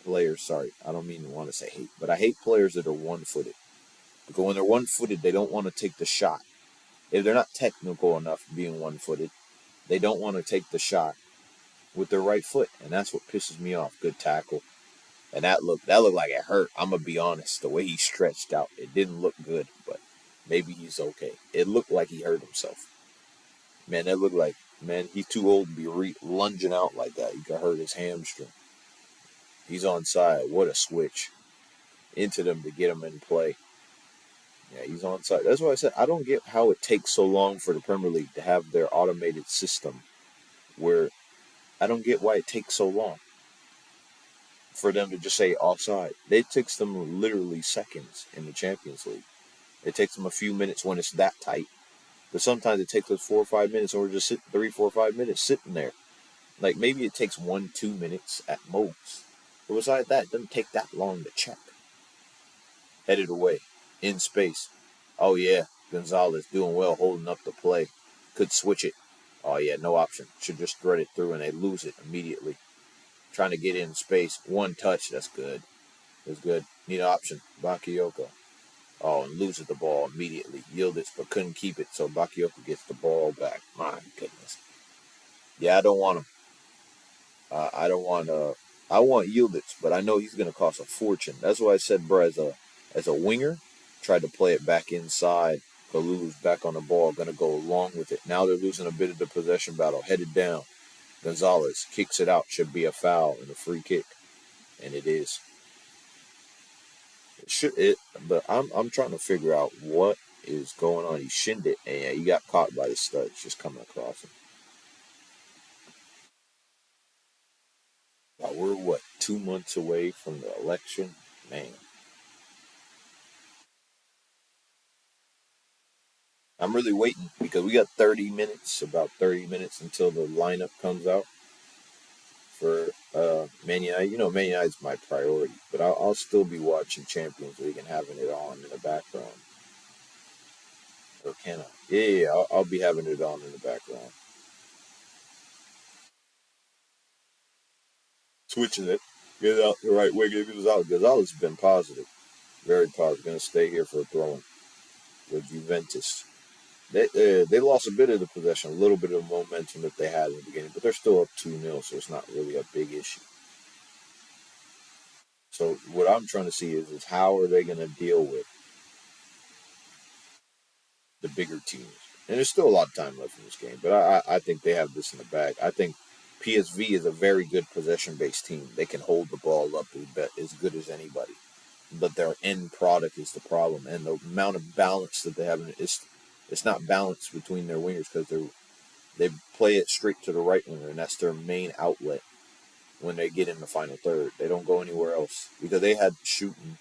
players. Sorry. I don't mean to want to say hate, but I hate players that are one-footed. Because when they're one-footed, they don't want to take the shot. If they're not technical enough being one-footed, they don't want to take the shot with their right foot. And that's what pisses me off. Good tackle. And that looked like it hurt. I'm gonna be honest. The way he stretched out, it didn't look good, but maybe he's okay. It looked like he hurt himself. Man, that looked like he's too old to be lunging out like that. He could hurt his hamstring. He's on side. What a switch into them to get him in play. Yeah, he's on side. That's why I said I don't get how it takes so long for the Premier League to have their automated system. Where I don't get why it takes so long for them to just say offside. It takes them literally seconds in the Champions League. It takes them a few minutes when it's that tight. But sometimes it takes us 4 or 5 minutes, and we're just sitting 3, 4, 5 minutes sitting there. Like maybe it takes 1, 2 minutes at most. But besides that, it doesn't take that long to check. Headed away. In space. Oh yeah. Gonzalez doing well, holding up the play. Could switch it. Oh yeah, no option. Should just thread it through and they lose it immediately. Trying to get in space. One touch, that's good. That's good. Need an option. Bakayoko. Oh, and loses the ball immediately. Yildiz, but couldn't keep it, so Bakayoko gets the ball back. My goodness. Yeah, I don't want him. I don't want. I want Yildiz, but I know he's going to cost a fortune. That's why I said, bro, as a winger, tried to play it back inside. Kalulu's back on the ball, going to go along with it. Now they're losing a bit of the possession battle. Headed down. Gonzalez kicks it out. Should be a foul and a free kick, and it is. But I'm trying to figure out what is going on. He shinned it, and he got caught by the studs just coming across him. Now we're what 2 months away from the election, man. I'm really waiting because we got 30 minutes, about 30 minutes until the lineup comes out for Man United. You know, Man United's my priority, but I'll still be watching Champions League and having it on in the background. Or can I? Yeah, I'll be having it on in the background. Switching it. Get it out the right way. Get it out. Gonzalez has been positive. Very positive. Going to stay here for a throwing with Juventus. They lost a bit of the possession, a little bit of momentum that they had in the beginning, but they're still up 2-0, so it's not really a big issue. So what I'm trying to see is how are they going to deal with the bigger teams? And there's still a lot of time left in this game, but I think they have this in the bag. I think PSV is a very good possession-based team. They can hold the ball up as good as anybody. But their end product is the problem, and the amount of balance that they have in it's not balanced between their wingers because they play it straight to the right winger, and that's their main outlet when they get in the final third. They don't go anywhere else because they had shooting.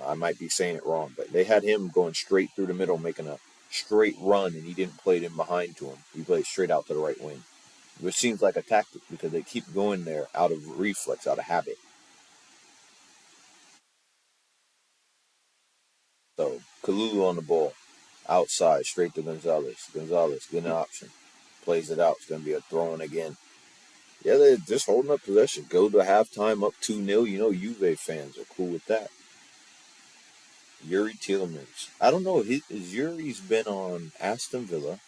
I might be saying it wrong, but they had him going straight through the middle, making a straight run, and he didn't play it in behind to him. He played straight out to the right wing, which seems like a tactic because they keep going there out of reflex, out of habit. Kalulu on the ball. Outside, straight to Gonzalez. Gonzalez, get an option. Plays it out. It's going to be a throw in again. Yeah, they're just holding up possession. Go to halftime up 2-0. You know, Juve fans are cool with that. Yuri Tielemans. I don't know. Yuri's been on Aston Villa.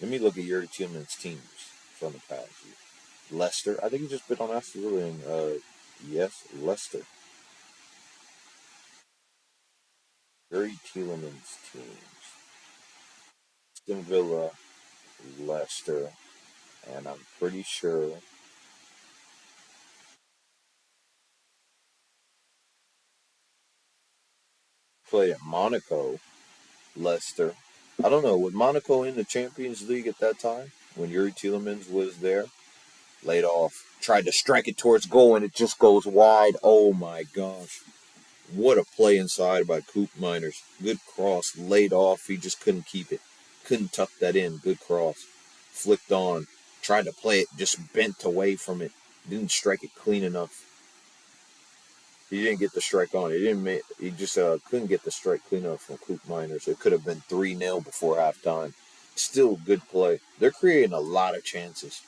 Let me look at Yuri Tielemans' teams from the past. Leicester. I think he's just been on Aston Villa and, yes, Leicester. Yuri Tielemans' teams. Aston Villa, Leicester, and I'm pretty sure play at Monaco, Leicester. I don't know. Was Monaco in the Champions League at that time when Yuri Tielemans was there? Laid off. Tried to strike it towards goal and it just goes wide. Oh my gosh. What a play inside by Coop Miners. Good cross. Laid off. He just couldn't keep it. Couldn't tuck that in. Good cross. Flicked on. Tried to play it. Just bent away from it. Didn't strike it clean enough. He didn't get the strike on. He didn't make. He just couldn't get the strike clean enough from Coop Miners. It could have been 3-0 before halftime. Still good play. They're creating a lot of chances.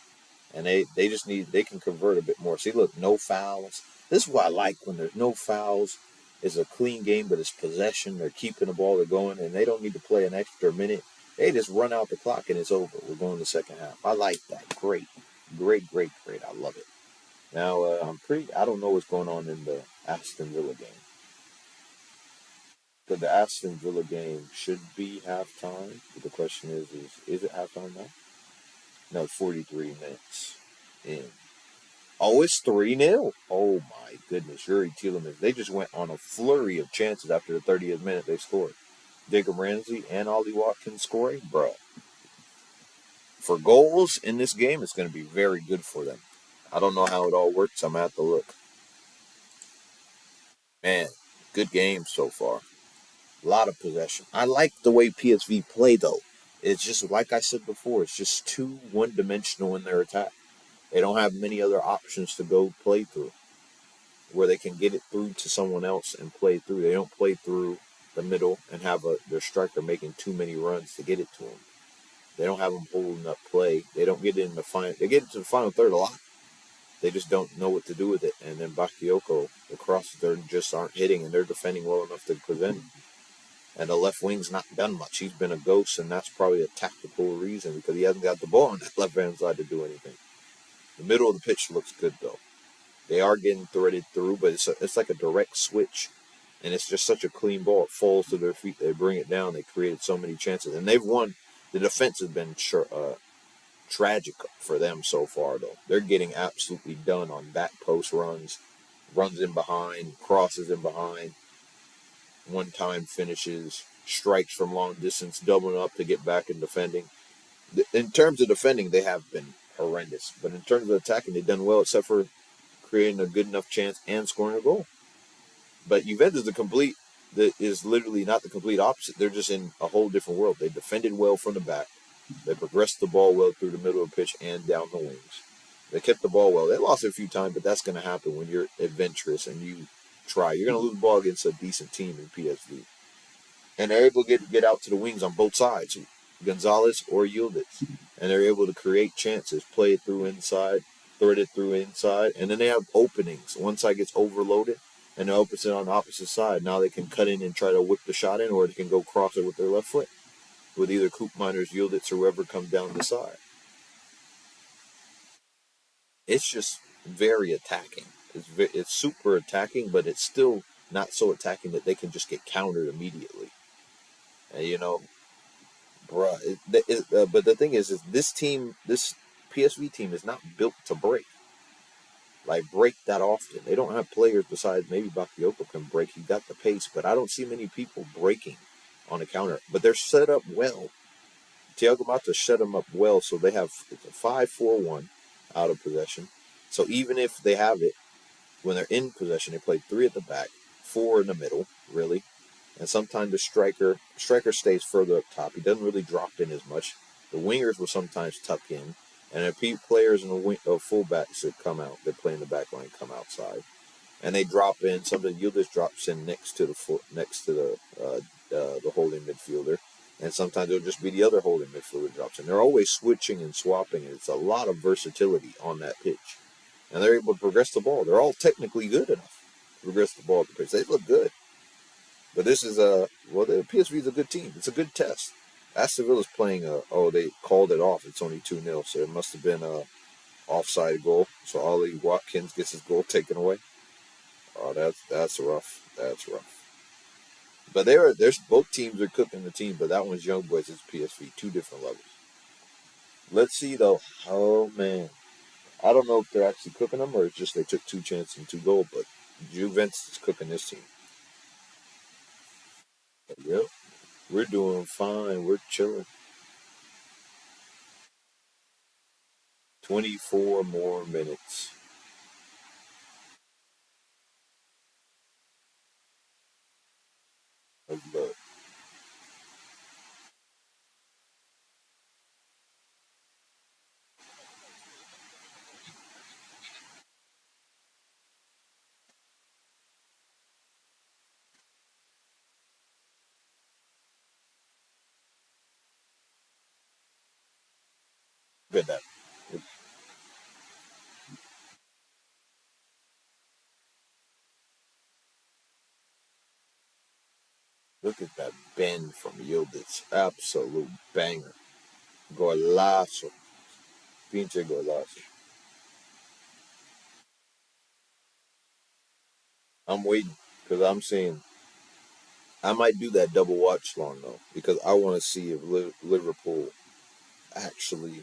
And they just they can convert a bit more. See, look, no fouls. This is what I like when there's no fouls. It's a clean game, but it's possession. They're keeping the ball, they're going, and they don't need to play an extra minute. They just run out the clock and it's over. We're going to the second half. I like that. Great. Great, great, great. I love it. Now, I don't know what's going on in the Aston Villa game. Because the Aston Villa game should be halftime. But the question is it halftime now? No, 43 minutes in. Oh, it's 3-0. Oh, my goodness. Yuri Tielemans. They just went on a flurry of chances after the 30th minute they scored. Jacob Ramsey and Ollie Watkins scoring. Bro. For goals in this game, it's going to be very good for them. I don't know how it all works. I'm going to have to look. Man, good game so far. A lot of possession. I like the way PSV play, though. It's just, like I said before, it's just too one-dimensional in their attack. They don't have many other options to go play through where they can get it through to someone else and play through. They don't play through the middle and have their striker making too many runs to get it to them. They don't have them holding up play. They don't get it in the final. They get it to the final third a lot. They just don't know what to do with it. And then Bakayoko, the crosses, they just aren't hitting, and they're defending well enough to prevent. And the left wing's not done much. He's been a ghost, and that's probably a tactical reason because he hasn't got the ball on that left-hand side to do anything. The middle of the pitch looks good, though. They are getting threaded through, but it's like a direct switch, and it's just such a clean ball. It falls to their feet. They bring it down. They created so many chances, and they've won. The defense has been tragic for them so far, though. They're getting absolutely done on back post runs in behind, crosses in behind, one-time finishes, strikes from long distance, doubling up to get back and defending. In terms of defending, they have been horrendous, but in terms of attacking, they've done well, except for creating a good enough chance and scoring a goal. But Juventus is literally not the complete opposite. They're just in a whole different world. They defended well from the back. They progressed the ball well through the middle of the pitch and down the wings. They kept the ball well. They lost it a few times, but that's going to happen when you're adventurous and you try. You're going to lose the ball against a decent team in PSV. And they're able to get out to the wings on both sides, Gonzalez or Yildiz. And they're able to create chances, play it through inside, thread it through inside, and then they have openings. One side gets overloaded, and the opposite on the opposite side. Now they can cut in and try to whip the shot in, or they can go cross it with their left foot, with either Coop Miners, Yildiz, or whoever comes down the side. It's just very attacking. It's super attacking, but it's still not so attacking that they can just get countered immediately. And, bruh. But the thing is this PSV team is not built to break. Like, break that often. They don't have players besides maybe Bakayoko can break. He got the pace, but I don't see many people breaking on a counter. But they're set up well. Thiago Mata set them up well, so they have a 5-4-1 out of possession. So even if they have it, when they're in possession, they play 3 at the back, 4 in the middle, really. And sometimes the striker stays further up top. He doesn't really drop in as much. The wingers will sometimes tuck in. And if players in the fullbacks that come out, they play in the back line, come outside. And they drop in. Sometimes Yildiz drops in next to the the holding midfielder, and sometimes it'll just be the other holding midfielder drops in. They're always switching and swapping, and it's a lot of versatility on that pitch. And they're able to progress the ball. They're all technically good enough to progress the ball at the pitch. They look good. But this is the PSV is a good team. It's a good test. Aston Villa's playing they called it off. It's only 2-0, so it must have been a offside goal. So Ollie Watkins gets his goal taken away. Oh, that's rough. That's rough. But there's both teams are cooking the team, but that one's Young Boys, it's PSV, two different levels. Let's see though. Oh man, I don't know if they're actually cooking them or it's just they took two chances and two goals. But Juventus is cooking this team. But, yep, we're doing fine. We're chilling. 24 more minutes of love. Look at that. Look at that bend from Yildiz. Absolute banger. Golazo. Pinche golazo. I'm waiting because I'm saying I might do that double watch long though because I want to see if Liverpool actually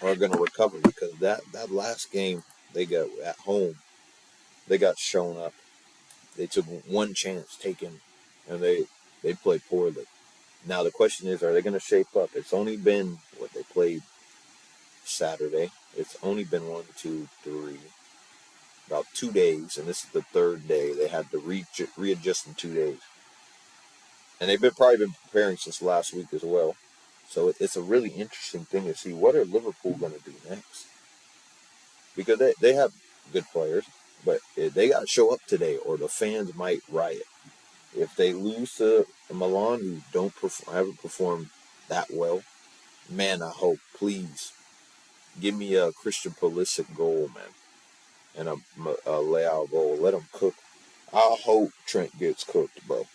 are going to recover because that last game they got at home they got shown up. They took one chance taken and they played poorly. Now the question is, are they going to shape up? It's only been what they played Saturday. It's only been 1, 2, 3, about 2 days, and this is the third day. They had to readjust in 2 days, and they've been probably been preparing since last week as well. So it's a really interesting thing to see what are Liverpool going to do next because they have good players, but they got to show up today, or the fans might riot. If they lose to Milan, who haven't performed that well, man, I hope please give me a Christian Pulisic goal, man, and a Leao goal. Let them cook. I hope Trent gets cooked, bro.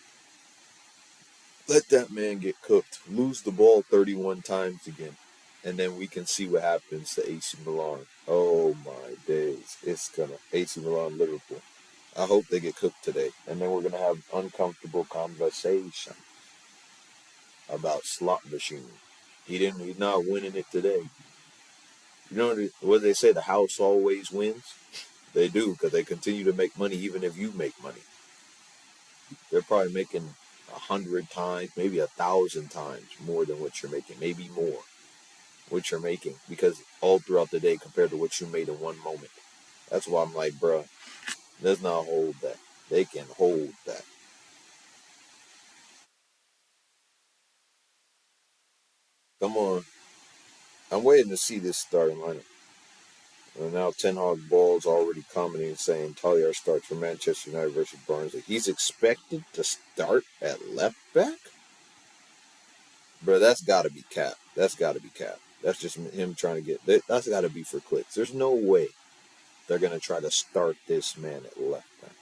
Let that man get cooked. Lose the ball 31 times again. And then we can see what happens to AC Milan. Oh my days. It's gonna AC Milan Liverpool. I hope they get cooked today. And then we're gonna have uncomfortable conversation about slot machine. He's not winning it today. You know what they say, the house always wins? They do, because they continue to make money even if you make money. They're probably making 100 times, maybe 1,000 times more than what you're making, maybe more what you're making, because all throughout the day compared to what you made in one moment. That's why I'm like, bro, let's not hold that. They can hold that. Come on. I'm waiting to see this starting lineup. And now Ten Hag Ball's already commenting saying Tagliar starts for Manchester United versus Barnsley. He's expected to start at left back? Bro, that's got to be cap. That's got to be cap. That's just him trying to get. That's got to be for clicks. There's no way they're going to try to start this man at left back.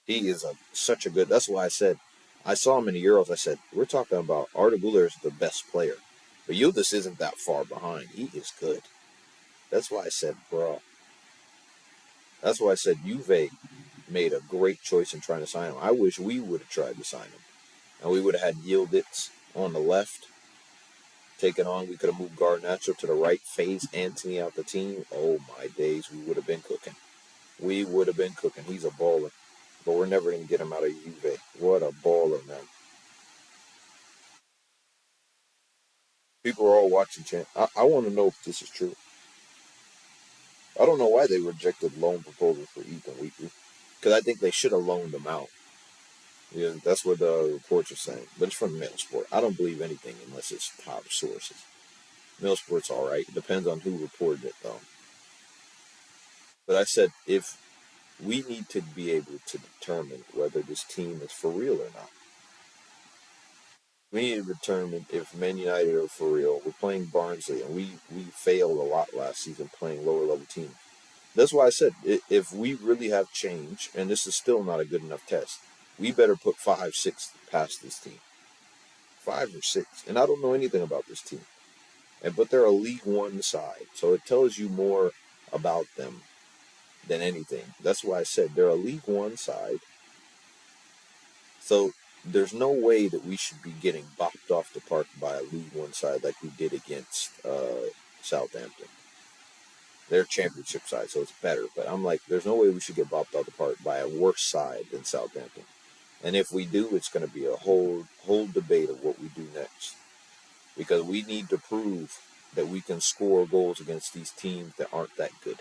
He is such a good. That's why I said I saw him in the Euros. I said we're talking about Arda Güler is the best player, but Yildiz isn't that far behind. He is good. That's why I said, bro. That's why I said Juve made a great choice in trying to sign him. I wish we would have tried to sign him, and we would have had Yildiz on the left taken on. We could have moved Garnacho to the right, phase Anthony out the team. Oh my days, we would have been cooking. We would have been cooking. He's a baller, but we're never going to get him out of Juve. What a baller, man. People are all watching. I want to know if this is true. I don't know why they rejected loan proposal for Ethan Weekly, because I think they should have loaned him out. Yeah, that's what the reports are saying. But it's from Mail Sport. I don't believe anything unless it's top sources. Mail Sport's all right. It depends on who reported it, though. But I said if we need to be able to determine whether this team is for real or not. We need to determine if Man United are for real. We're playing Barnsley, and we failed a lot last season playing lower level teams. That's why I said if we really have change, and this is still not a good enough test, we better put 5-6 past this team, 5 or 6. And I don't know anything about this team, but they're a League One side, so it tells you more about them than anything. That's why I said they're a League One side. So there's no way that we should be getting bopped off the park by a League One side like we did against Southampton. They're championship side, so it's better. But I'm like, there's no way we should get bopped off the park by a worse side than Southampton. And if we do, it's going to be a whole debate of what we do next, because we need to prove that we can score goals against these teams that aren't that good.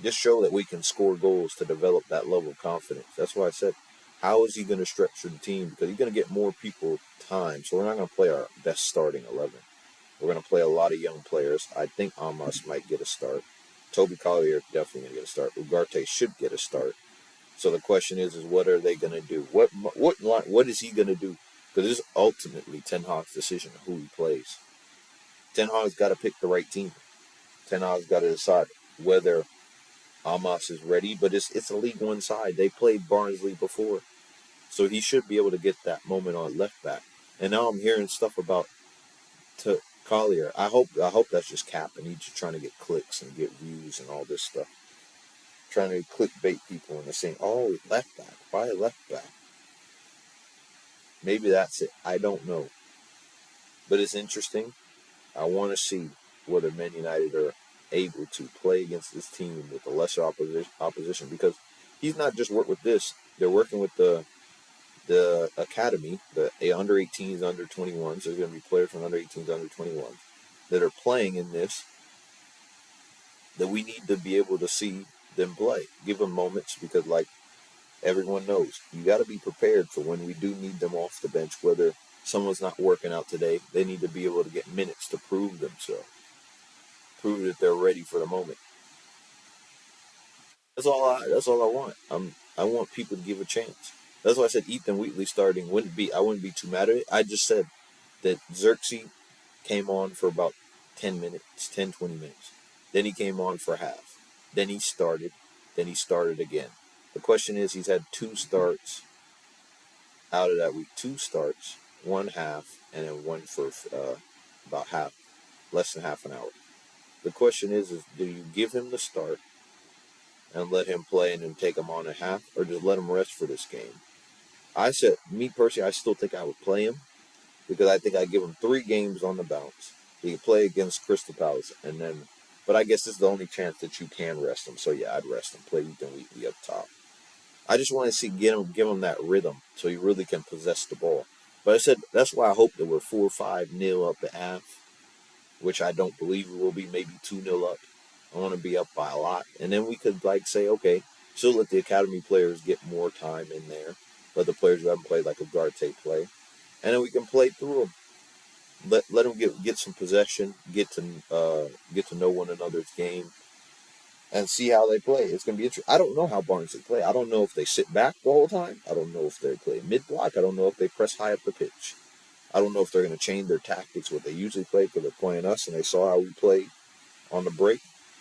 Just show that we can score goals to develop that level of confidence. That's why I said, how is he going to structure the team? Because he's going to get more people time. So we're not going to play our best starting 11. We're going to play a lot of young players. I think Amos might get a start. Toby Collier definitely going to get a start. Ugarte should get a start. So the question is what are they going to do? What is he going to do? Because this is ultimately Ten Hag's decision of who he plays. Ten Hag's got to pick the right team. Ten Hag's got to decide whether Amos is ready, but it's a League One side. They played Barnsley before, so he should be able to get that moment on left back. And now I'm hearing stuff about Collier. I hope that's just cap, and he's just trying to get clicks and get views and all this stuff. Trying to clickbait people into saying, "Oh, left back. Why a left back?" Maybe that's it. I don't know, but it's interesting. I want to see whether Man United are able to play against this team with a lesser opposition, because he's not just worked with this. They're working with the academy, the under 18s, under 21s. There's going to be players from under 18s, under 21s that are playing in this, that we need to be able to see them play. Give them moments, because like everyone knows, you got to be prepared for when we do need them off the bench, whether someone's not working out today. They need to be able to get minutes to prove themselves, prove that they're ready for the moment. That's all I want. I want people to give a chance. That's why I said Ethan Wheatley starting I wouldn't be too mad at it. I just said that Xerxes came on for about 10 minutes, 10, 20 minutes. Then he came on for half. Then he started. Then he started again. The question is, he's had 2 starts out of that week. 2 starts, 1 half, and then 1 for about half, less than half an hour. The question is do you give him the start and let him play and then take him on a half, or just let him rest for this game? I said, me personally, I still think I would play him, because I think I'd give him 3 games on the bounce. He could play against Crystal Palace, and then, but I guess this is the only chance that you can rest him. So yeah, I'd rest him, play Ethan Wheatley up top. I just want to give him that rhythm so he really can possess the ball. But I said, that's why I hope that we're 4-5-0 up at half, which I don't believe we will be, maybe 2-0 up. I want to be up by a lot. And then we could say, okay, still let the academy players get more time in there. Let the players who haven't played, like Ugarte, play. And then we can play through them. Let them get some possession, get to know one another's game, and see how they play. It's going to be interesting. I don't know how Barnsley play. I don't know if they sit back the whole time. I don't know if they play mid-block. I don't know if they press high up the pitch. I don't know if they're going to change their tactics, what they usually play, because they're playing us, and they saw how we played on the break.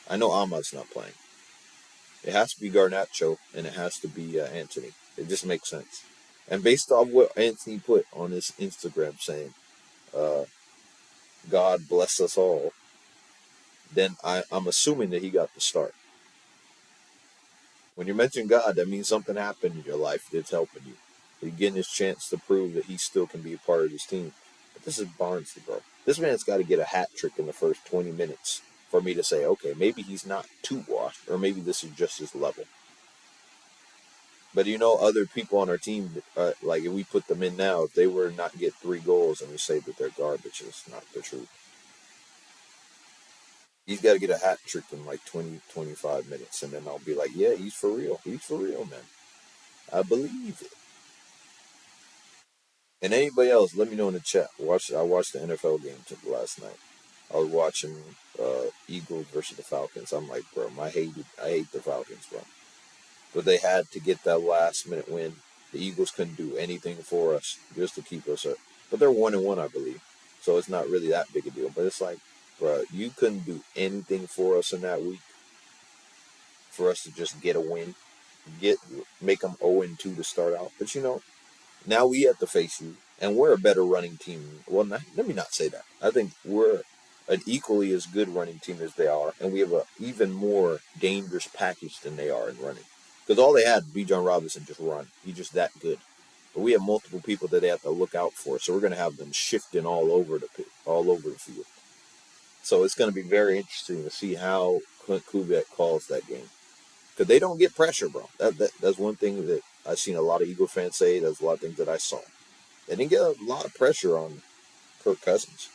I know Ahmad's not playing. It has to be Garnacho, and it has to be Anthony. It just makes sense. And based off what Anthony put on his Instagram saying, God bless us all, then I'm assuming that he got the start. When you mention God, that means something happened in your life that's helping you. You're getting his chance to prove that he still can be a part of this team. But this is Barnsley, bro. This man's got to get a hat trick in the first 20 minutes for me to say, okay, maybe he's not too washed, or maybe this is just his level. But other people on our team, like if we put them in now, if they were not get 3 goals and we say that they're garbage, it's not the truth. He's got to get a hat trick in like 20, 25 minutes, and then I'll be like, yeah, he's for real. He's for real, man. I believe it. And anybody else, let me know in the chat. I watched the NFL game last night. I was watching Eagles versus the Falcons. I'm like, bro, I hate the Falcons, bro. but they had to get that last minute win. The Eagles couldn't do anything for us just to keep us up. But they're 1-1, I believe. So it's not really that big a deal. But it's like, bro, you couldn't do anything for us in that week for us to just get a win, make them 0-2 to start out. But now we have to face you, and we're a better running team. Well, let me not say that. I think we're an equally as good running team as they are, and we have an even more dangerous package than they are in running. Because all they had, Bijan Robinson, just run. He's just that good. But we have multiple people that they have to look out for, so we're going to have them shifting all over the field. So it's going to be very interesting to see how Clint Kubiak calls that game. Because they don't get pressure, bro. That's one thing that I've seen a lot of Eagle fans say. That's a lot of things that I saw. They didn't get a lot of pressure on Kirk Cousins.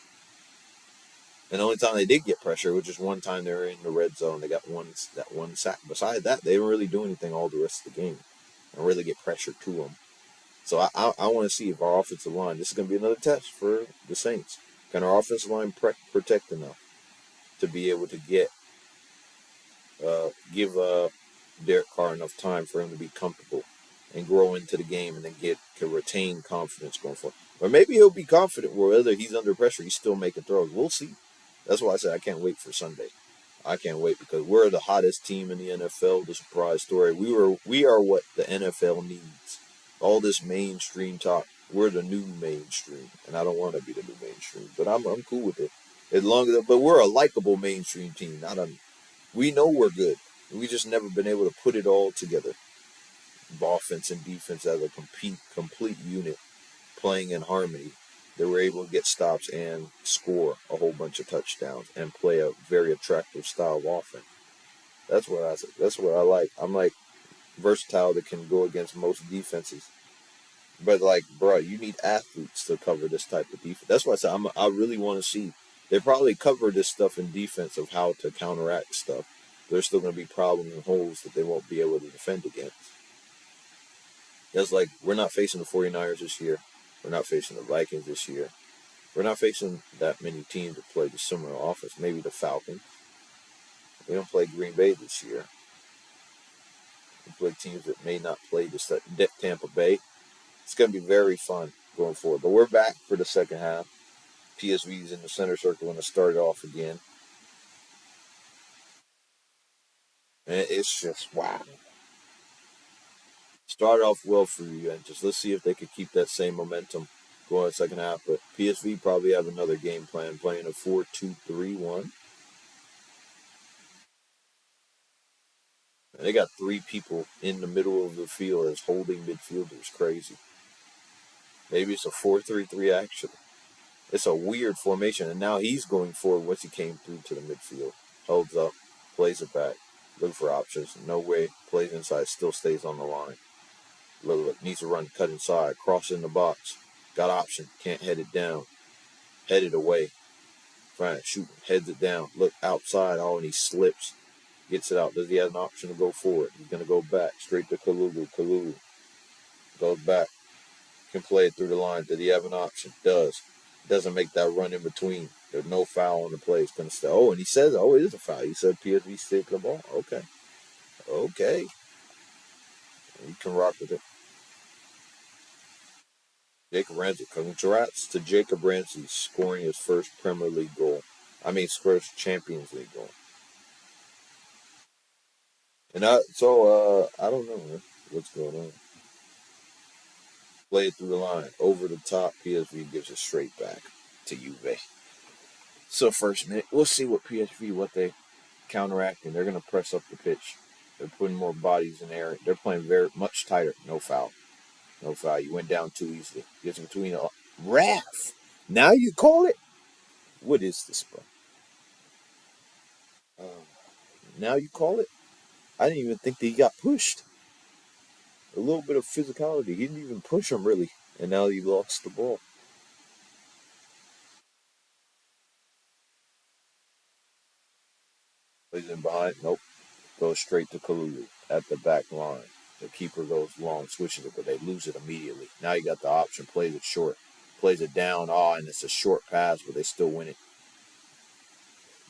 And the only time they did get pressure was just one time they were in the red zone. They got that one sack. Besides that, they didn't really do anything all the rest of the game and really get pressure to them. So I want to see if our offensive line, this is going to be another test for the Saints. Can our offensive line protect enough to be able to give Derek Carr enough time for him to be comfortable and grow into the game and then can retain confidence going forward. Or maybe he'll be confident whether he's under pressure, he's still making throws. We'll see. That's why I said I can't wait for Sunday. I can't wait because we're the hottest team in the NFL. The surprise story. We are what the NFL needs. All this mainstream talk. We're the new mainstream, and I don't want to be the new mainstream, but I'm cool with it. But we're a likable mainstream team. We know we're good. We just never been able to put it all together. Offense and defense as a complete unit playing in harmony. They were able to get stops and score a whole bunch of touchdowns and play a very attractive style of offense. That's what I said. That's what I like. I'm like versatile that can go against most defenses. But like, bro, you need athletes to cover this type of defense. That's why I said I really want to see. They probably cover this stuff in defense of how to counteract stuff. There's still going to be problems and holes that they won't be able to defend against. That's like, we're not facing the 49ers this year. We're not facing the Vikings this year. We're not facing that many teams that play the similar offense. Maybe the Falcons. We don't play Green Bay this year. We play teams that may not play this Tampa Bay. It's going to be very fun going forward. But we're back for the second half. PSV's in the center circle and to start it off again. And it's just, wow. Started off well for you, and just let's see if they could keep that same momentum going in the second half. But PSV probably have another game plan, playing a 4-2-3-1. And they got three people in the middle of the field as holding midfielders. Crazy. Maybe it's a 4-3-3 action. It's a weird formation, and now he's going forward once he came through to the midfield. Holds up, plays it back, look for options. No way, plays inside, still stays on the line. Look, needs to run, cut inside, cross in the box. Got option, can't head it down. Head it away. Trying to shoot, heads it down. Look outside, and he slips. Gets it out. Does he have an option to go forward? He's going to go back, straight to Kalulu. Kalulu goes back. Can play it through the line. Does he have an option? Does. Doesn't make that run in between. There's no foul on the play. It's going to stay. Oh, and he says, it is a foul. He said PSV stick the ball. Okay. You can rock with it. Jacob Ramsey. Congrats to Jacob Ramsey scoring his first Premier League goal. First Champions League goal. And I don't know what's going on. Play it through the line. Over the top. PSV gives it straight back to Juve. So first minute, we'll see what they counteracting. They're going to press up the pitch. They're putting more bodies in there. They're playing very much tighter. No foul. No foul. You went down too easily. Gets between Raph. Now you call it? What is this, bro? Now you call it? I didn't even think that he got pushed. A little bit of physicality. He didn't even push him, really. And now he lost the ball. Plays in behind. Nope. Goes straight to Kalulu at the back line. The keeper goes long, switches it, but they lose it immediately. Now you got the option. Plays it short. Plays it down. And it's a short pass, but they still win it.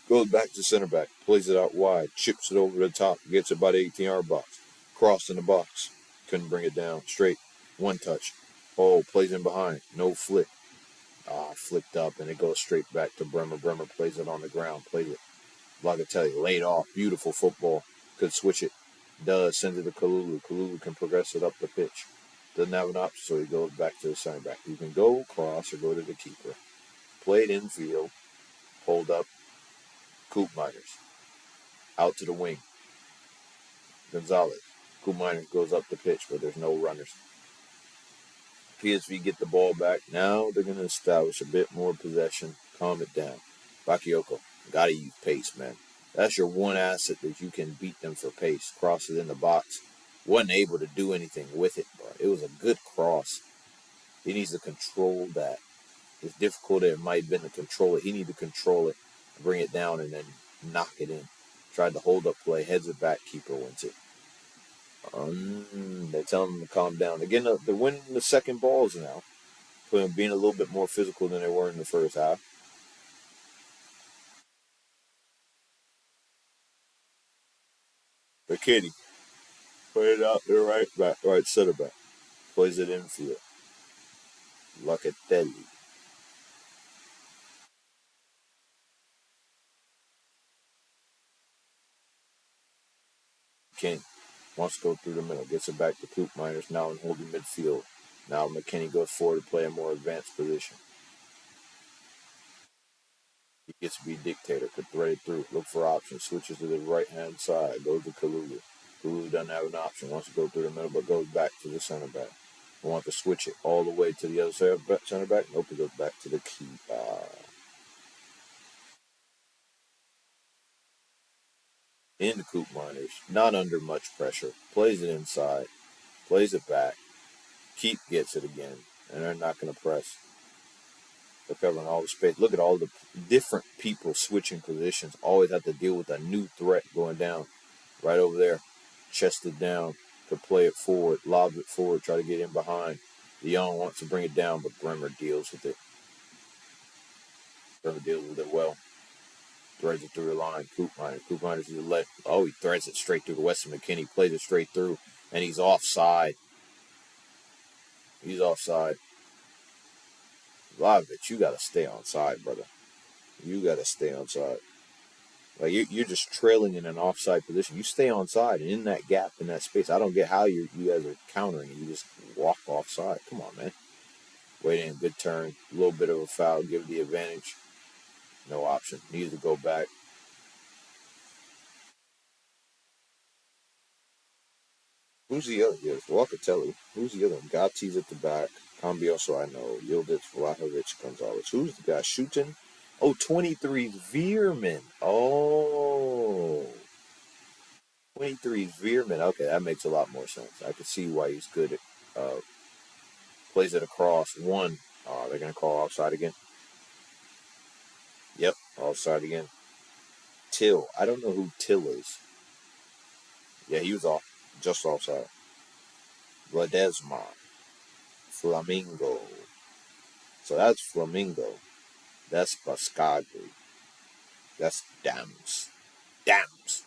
Goes back to center back. Plays it out wide. Chips it over the top. Gets it by the 18-yard box. Crossed in the box. Couldn't bring it down. Straight. One touch. Oh, plays in behind. No flick. Flicked up, and it goes straight back to Bremer. Bremer plays it on the ground. Plays it. Locatelli laid off. Beautiful football. Could switch it. Does. Sends it to Kalulu. Kalulu can progress it up the pitch. Doesn't have an option, so he goes back to the center back. You can go cross or go to the keeper. Played infield. Hold up. Coop Miners. Out to the wing. Gonzalez. Coop Miners goes up the pitch, but there's no runners. PSV get the ball back. Now they're going to establish a bit more possession. Calm it down. Bakayoko. Got to use pace, man. That's your one asset that you can beat them for pace. Cross it in the box. Wasn't able to do anything with it, bro. It was a good cross. He needs to control that. As difficult as it might have been to control it, he needs to control it, bring it down, and then knock it in. Tried to hold up play, heads it back, keeper wins it. They're telling them to calm down. Again, they're winning the second balls now, being a little bit more physical than they were in the first half. But Katie played it out there right back, right center back. Plays it infield. Locatelli. King wants to go through the middle. Gets it back to Coop Miners now in holding midfield. Now McKinney goes forward to play a more advanced position. He gets to be dictator, could thread it through, look for options, switches to the right-hand side, goes to Kalulu. Kalulu doesn't have an option, wants to go through the middle, but goes back to the center back. Want to switch it all the way to the other center back? Nope, it goes back to the keeper. In the Coop Miners, not under much pressure, plays it inside, plays it back. Keep gets it again, and they're not going to press. They're covering all the space. Look at all the different people switching positions. Always have to deal with a new threat going down. Right over there. Chested down. Could play it forward. Lob it forward. Try to get in behind. De Jong wants to bring it down, but Bremer deals with it. Bremer deals with it well. Threads it through the line. Coop Miners to the left. Oh, he threads it straight through to Weston McKennie. Plays it straight through. And he's offside. He's offside. Vlahovic, you got to stay on side, brother. You got to stay on side. Like you're just trailing in an offside position. You stay on side and in that gap, in that space. I don't get how you guys are countering. You just walk offside. Come on, man. Wait in, good turn. A little bit of a foul. Give the advantage. No option. Needs to go back. Who's the other? Yes, Locatelli. Who's the other one? Gotti's at the back. Cambioso, I know. Yildiz, Vlahovic, Gonzalez. Who's the guy shooting? Oh, 23's Veerman. Oh. 23's Veerman. Okay, that makes a lot more sense. I can see why he's good at plays it across. One. Oh, they're going to call offside again. Yep, offside again. Till. I don't know who Till is. Yeah, he was off. Just offside. Ledesma. Flamingo. So that's Flamingo. That's Bascagli. That's Dams. Dams.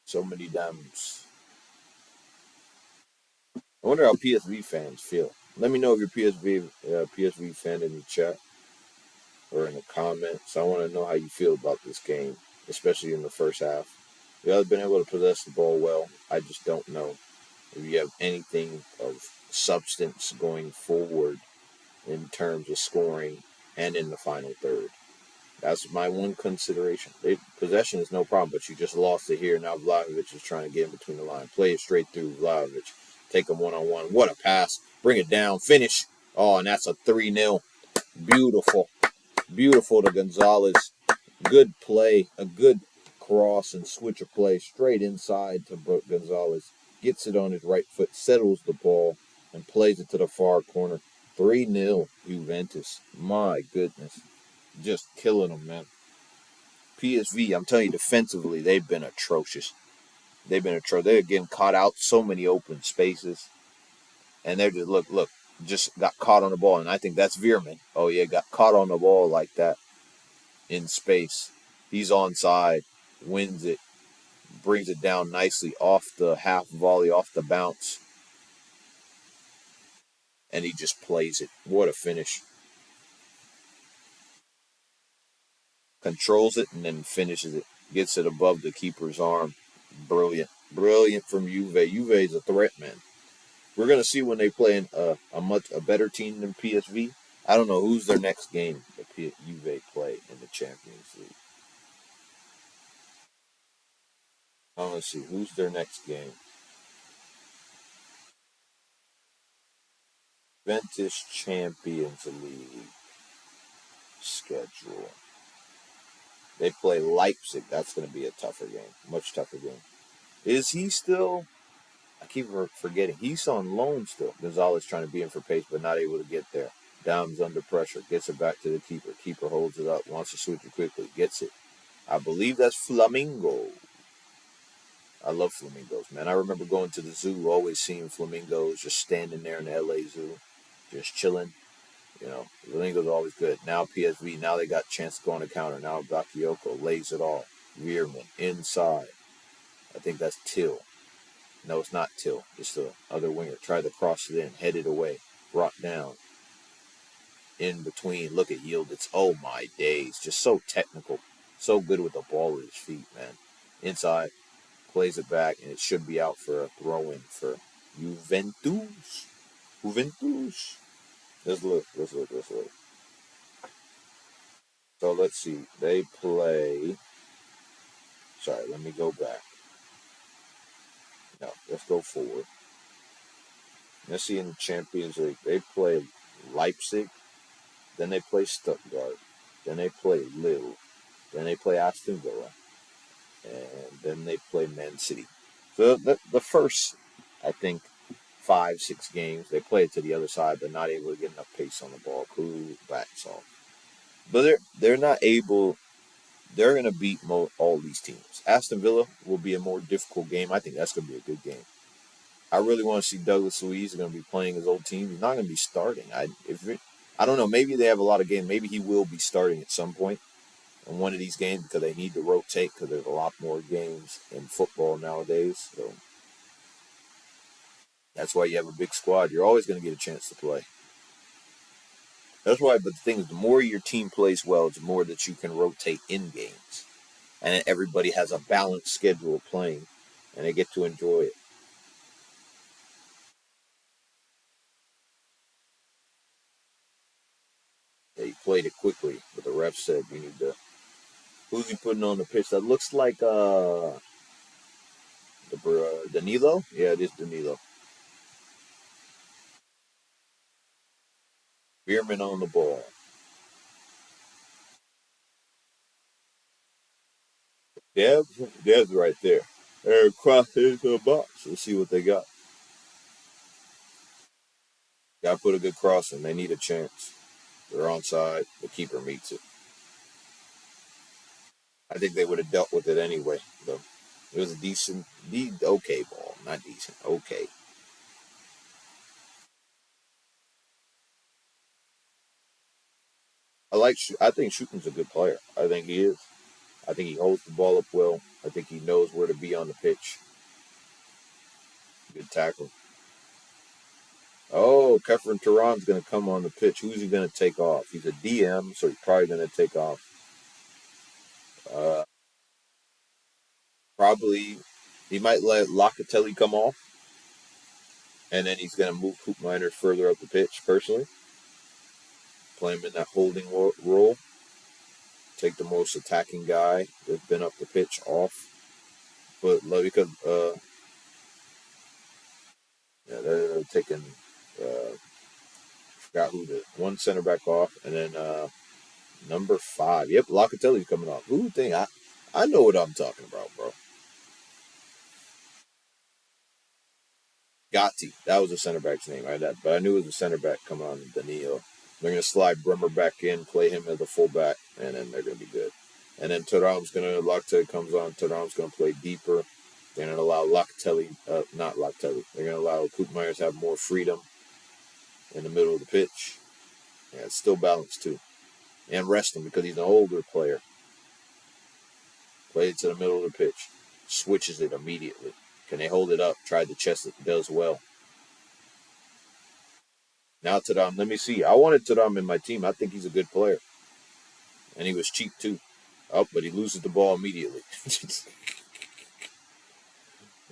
So many Dams. I wonder how PSV fans feel. Let me know if you're PSV fan in the chat or in the comments. I want to know how you feel about this game, especially in the first half. You guys been able to possess the ball well. I just don't know if you have anything of substance going forward in terms of scoring and in the final third. That's my one consideration. Possession is no problem, but you just lost it here. Now Vlahovic is trying to get in between the line. Play it straight through Vlahovic. Take him one-on-one. What a pass. Bring it down. Finish. Oh, and that's a 3-0. Beautiful. Beautiful to Gonzalez. Good play. A good cross and switch of play straight inside to Gonzalez. Gets it on his right foot, settles the ball, and plays it to the far corner. 3-0 Juventus. My goodness. Just killing them, man. PSV, I'm telling you, defensively, they've been atrocious. They've been atrocious. They're getting caught out so many open spaces. And they're just, look, just got caught on the ball. And I think that's Veerman. Oh, yeah, got caught on the ball like that. in space. He's onside, wins it, brings it down nicely off the half volley, off the bounce, and he just plays it. What a finish. Controls it and then finishes it. Gets it above the keeper's arm. Brilliant. Brilliant from Juve. Juve is a threat, man. We're going to see when they play a better team than PSV. I don't know who's their next game that Juve play in the Champions League. Let's see. Who's their next game? Juventus Champions League schedule. They play Leipzig. That's going to be a tougher game. Much tougher game. Is he still? I keep forgetting. He's on loan still. Gonzalez trying to be in for pace, but not able to get there. Downs under pressure. Gets it back to the keeper. Keeper holds it up. Wants to switch it quickly. Gets it. I believe that's Flamingo. I love flamingos, man. I remember going to the zoo, always seeing flamingos just standing there in the LA zoo, just chilling. You know, flamingos are always good. Now PSV, now they got a chance to go on the counter. Now Bakayoko lays it all. Veerman inside. I think that's Till. No, it's not Till. It's the other winger. Tried to cross it in, headed away, brought down. In between, look at Yildiz. Oh my days. Just so technical. So good with the ball at his feet, man. Inside. Plays it back, and it should be out for a throw-in for Juventus. Juventus. Let's look. So let's see. They play. Sorry, let me go back. No, let's go forward. Let's see in the Champions League. They play Leipzig. Then they play Stuttgart. Then they play Lille. Then they play Aston Villa. And then they play Man City. So the first, I think, 5-6 games, they play it to the other side, but not able to get enough pace on the ball. Cool backs off. But they're not able. They're going to beat all these teams. Aston Villa will be a more difficult game. I think that's going to be a good game. I really want to see Douglas Luiz going to be playing his old team. He's not going to be starting. I don't know. Maybe they have a lot of games. Maybe he will be starting at some point in one of these games because they need to rotate because there's a lot more games in football nowadays. So that's why you have a big squad. You're always going to get a chance to play. That's why, but the thing is, the more your team plays well, the more that you can rotate in games. And everybody has a balanced schedule of playing, and they get to enjoy it. They played it quickly, but the ref said you need to. Who's he putting on the pitch? That looks like Danilo. Yeah, it is Danilo. Bierman on the ball. Dev's right there. They're across into the box. Let's see what they got. Got to put a good cross in. They need a chance. They're onside. The keeper meets it. I think they would have dealt with it anyway, though. It was a okay ball. Not decent, okay. I think Shooting's a good player. I think he is. I think he holds the ball up well. I think he knows where to be on the pitch. Good tackle. Oh, Kefren Turan's going to come on the pitch. Who's he going to take off? He's a DM, so he's probably going to take off. Uh, Probably he might let Locatelli come off, and then he's going to move Hoop Miners further up the pitch. Personally, play him in that holding role. Take the most attacking guy that's been up the pitch off. But because yeah, they're taking forgot who the one center back off, and then number 5. Yep, Locatelli's coming off. Who would think I know what I'm talking about, bro. Gotti. That was the center back's name. But I knew it was a center back coming on Danilo. They're going to slide Bremer back in, play him as a fullback, and then they're going to be good. And then Locatelli comes on. Thuram's going to play deeper. They're going to allow not Locatelli. They're going to allow Koop Myers to have more freedom in the middle of the pitch. Yeah, it's still balanced too. and rest him because he's an older player. Play it to the middle of the pitch. Switches it immediately. Can they hold it up? Tried to chest it. Does well. Now Tadam. Let me see. I wanted Tadam in my team. I think he's a good player. And he was cheap too. Oh, but he loses the ball immediately.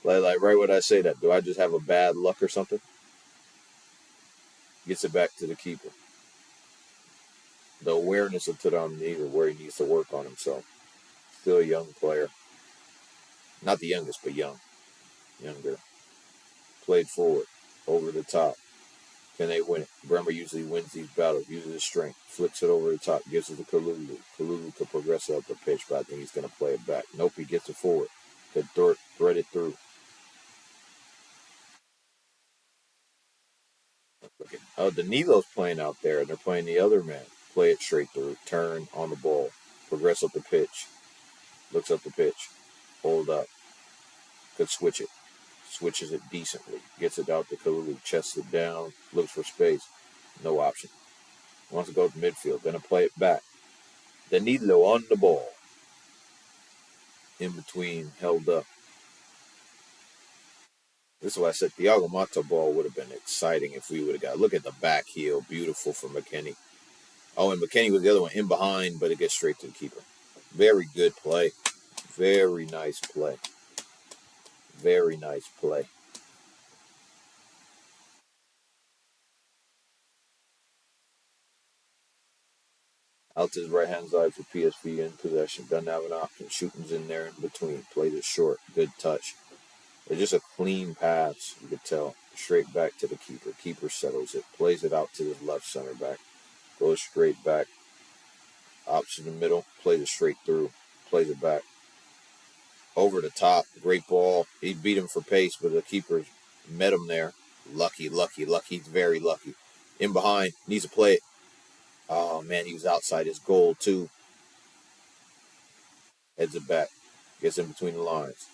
like right when I say that, do I just have a bad luck or something? Gets it back to the keeper. The awareness of Tadam neither where he needs to work on himself. Still a young player. Not the youngest, but young. Younger. Played forward. Over the top. Can they win it? Bremer usually wins these battles, uses his strength, flicks it over the top, gives it to Kalulu. Kalulu could progress up the pitch, but I think he's going to play it back. Nope, he gets it forward. Could thread it through. Okay. Oh, Danilo's playing out there, and they're playing the other man. Play it straight through. Turn on the ball. Progress up the pitch. Looks up the pitch. Hold up. Could switch it. Switches it decently. Gets it out to Kalulu. Chests it down. Looks for space. No option. Wants to go to midfield. Gonna play it back. Danilo on the ball. In between, held up. This is why I said Thiago Mata ball would have been exciting if we would have got. Look at the back heel, beautiful for McKennie. Oh, and McKennie was the other one in behind, but it gets straight to the keeper. Very good play. Very nice play. Very nice play. Out to his right hand side for PSV in possession. Doesn't have an option. Shooting's in there in between. Played it short. Good touch. It's just a clean pass, you could tell. Straight back to the keeper. Keeper settles it. Plays it out to his left center back. Goes straight back. Option in the middle. Plays it straight through. Plays it back. Over the top. Great ball. He beat him for pace, but the keeper met him there. Lucky. He's very lucky. In behind. Needs to play it. Oh, man, he was outside his goal, too. Heads it back. Gets in between the lines.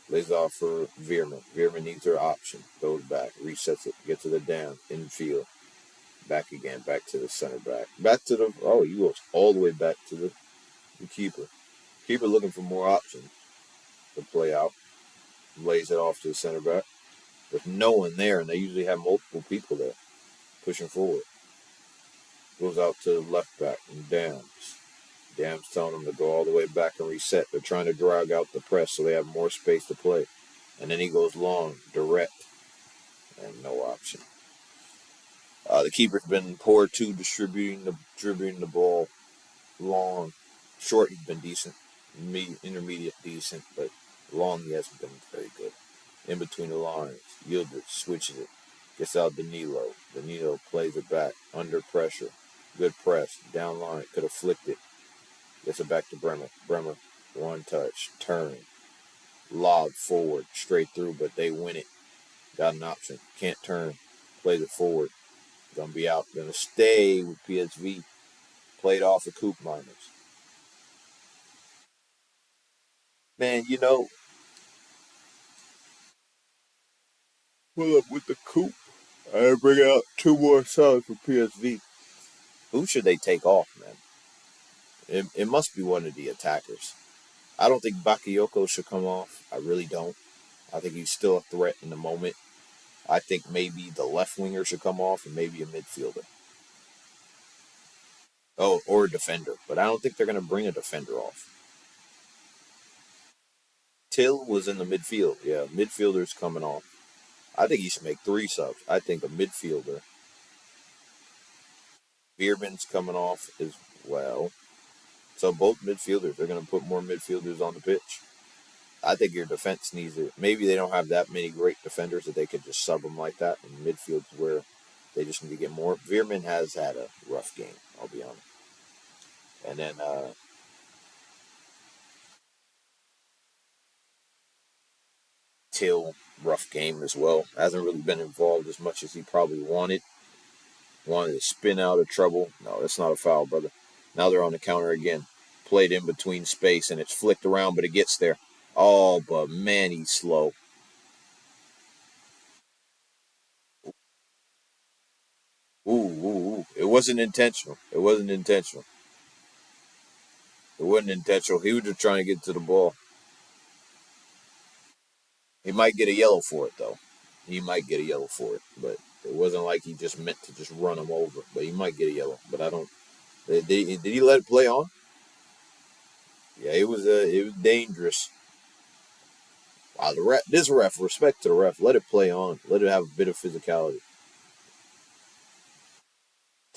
Lays off for Veerman. Veerman needs her option. Goes back. Resets it. Gets to the down. Infield. Back again. Back to the center back. Back to the... Oh, he goes all the way back to the keeper. Keeper looking for more options to play out. Lays it off to the center back. There's no one there, and they usually have multiple people there pushing forward. Goes out to the left back and Dams. Dams telling them to go all the way back and reset. They're trying to drag out the press so they have more space to play. And then he goes long, direct, and no option. The keeper's been poor too, distributing the ball long. Short, he's been decent. Intermediate, decent, but long, he hasn't been very good. In between the lines, Yildiz switches it. Gets out Danilo. Danilo plays it back. Under pressure. Good press. Down line. Could have flicked it. Gets it back to Bremer. Bremer. One touch. Turn. Lob forward. Straight through, but they win it. Got an option. Can't turn. Plays it forward. Gonna be out. Gonna stay with PSV. Played off the Coop Miners. Man, pull up with the Coop. I bring out two more subs for PSV. Who should they take off, man? It must be one of the attackers. I don't think Bakayoko should come off. I really don't. I think he's still a threat in the moment. I think maybe the left winger should come off and maybe a midfielder. Oh, or a defender. But I don't think they're going to bring a defender off. Till was in the midfield. Yeah, midfielder's coming off. I think he should make three subs. I think a midfielder. Veerman's coming off as well. So both midfielders. They're going to put more midfielders on the pitch. I think your defense needs it. Maybe they don't have that many great defenders that they could just sub them like that. And midfield's where they just need to get more. Veerman has had a rough game, I'll be honest. And then Till, rough game as well. Hasn't really been involved as much as he probably wanted. Wanted to spin out of trouble. No, that's not a foul, brother. Now they're on the counter again. Played in between space, and it's flicked around, but it gets there. Oh, but man, he's slow. Ooh. It wasn't intentional. It wasn't intentional. It wasn't intentional. He was just trying to get to the ball. He might get a yellow for it, though. He might get a yellow for it, but it wasn't like he just meant to just run him over. But he might get a yellow. But I don't. Did he let it play on? Yeah, it was dangerous. Wow, this ref, respect to the ref. Let it play on. Let it have a bit of physicality.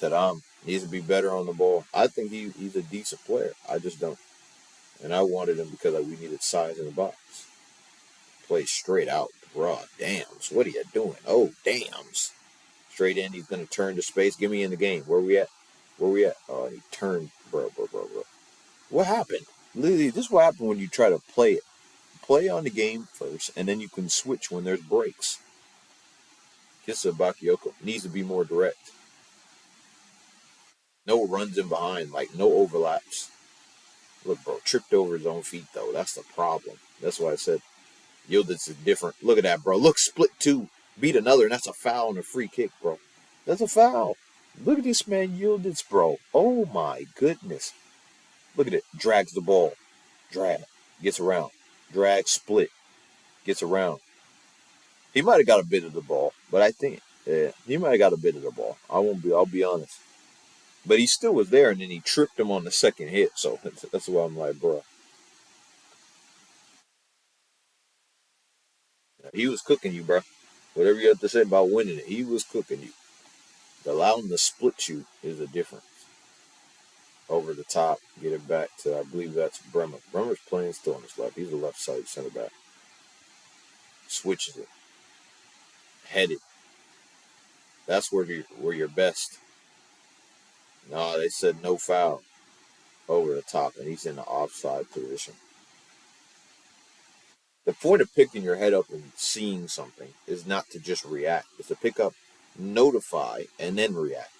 Tadam needs to be better on the ball. I think he's a decent player. I just don't. And I wanted him because we needed size in the box. Play straight out. Bruh, dams. What are you doing? Oh, dams. Straight in. He's going to turn to space. Get me in the game. Where we at? Where we at? Oh, he turned. Bro. What happened? Literally, this is what happened when you try to play it. Play on the game first, and then you can switch when there's breaks. Kissa Bakayoko needs to be more direct. No runs in behind, like no overlaps. Look, bro, tripped over his own feet, though. That's the problem. That's why I said Yildiz is different. Look at that, bro. Look, split two. Beat another, and that's a foul and a free kick, bro. That's a foul. Look at this man, Yildiz, bro. Oh, my goodness. Look at it. Drags the ball. Drag. Gets around. Drag, split. Gets around. He might have got a bit of the ball, but I think, yeah, he might have got a bit of the ball. I'll be honest. But he still was there, and then he tripped him on the second hit. So that's why I'm like, bro. He was cooking you, bro. Whatever you have to say about winning it, he was cooking you. Allowing the split you is a difference. Over the top, get it back to, I believe that's Bremer. Bremer's playing still on his left. He's a left side center back. Switches it. Headed. That's where you're best. No, they said no foul. Over the top, and he's in the offside position. The point of picking your head up and seeing something is not to just react. It's to pick up, notify, and then react.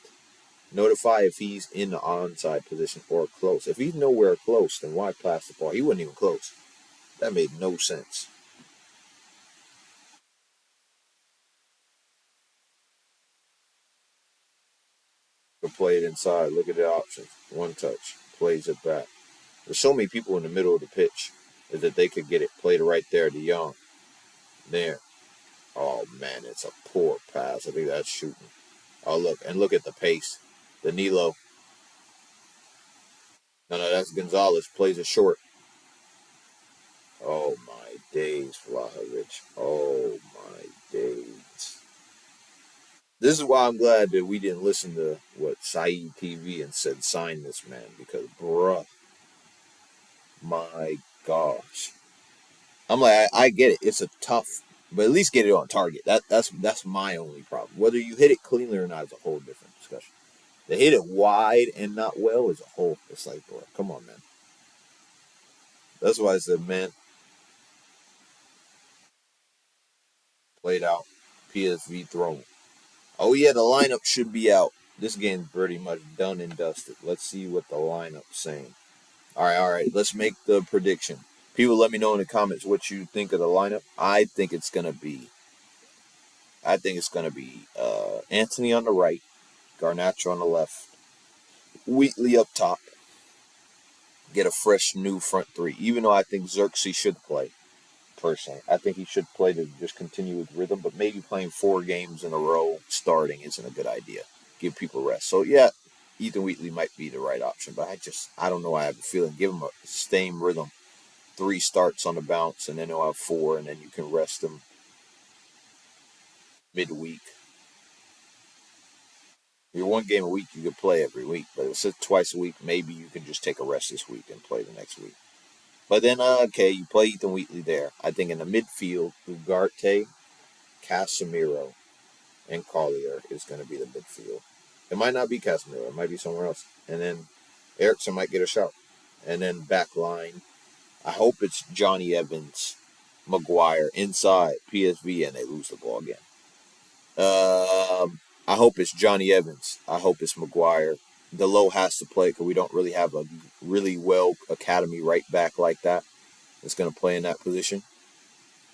Notify if he's in the onside position or close. If he's nowhere close, then why pass the ball? He wasn't even close. That made no sense. But play it inside. Look at the options. One touch. Plays it back. There's so many people in the middle of the pitch is that they could get it. Played it right there to Young. There. Oh, man, it's a poor pass. I think that's shooting. Oh, look. And look at the pace. Danilo. No, that's Gonzalez. Plays it short. Oh, my days, Vlahovic. Oh, my days. This is why I'm glad that we didn't listen to what Saeed TV and said sign this man. Because, bruh, my gosh. I'm like, I get it. It's a tough, but at least get it on target. That's my only problem. Whether you hit it cleanly or not is a whole different discussion. They hit it wide and not well is a whole. It's like, bro, come on, man. That's why I said, man, played out. PSV thrown. Oh yeah, the lineup should be out. This game's pretty much done and dusted. Let's see what the lineup's saying. All right. Let's make the prediction. People, let me know in the comments what you think of the lineup. I think it's gonna be Anthony on the right, Garnacho on the left, Wheatley up top. Get a fresh new front three. Even though I think Xerxes should play, personally, I think he should play to just continue with rhythm. But maybe playing 4 games in a row starting isn't a good idea. Give people rest. So yeah, Ethan Wheatley might be the right option. But I don't know. I have a feeling give him a same rhythm. 3 starts on the bounce, and then he'll have 4, and then you can rest him midweek. Your 1 game a week, you could play every week, but if it's twice a week, maybe you can just take a rest this week and play the next week. But then, okay, you play Ethan Wheatley there. I think in the midfield, Ugarte, Casemiro, and Collier is going to be the midfield. It might not be Casemiro. It might be somewhere else. And then Erickson might get a shout. And then back line, I hope it's Johnny Evans, Maguire, inside PSV, and they lose the ball again. I hope it's Johnny Evans. I hope it's Maguire. Delo has to play because we don't really have a really well academy right back like that. That's going to play in that position.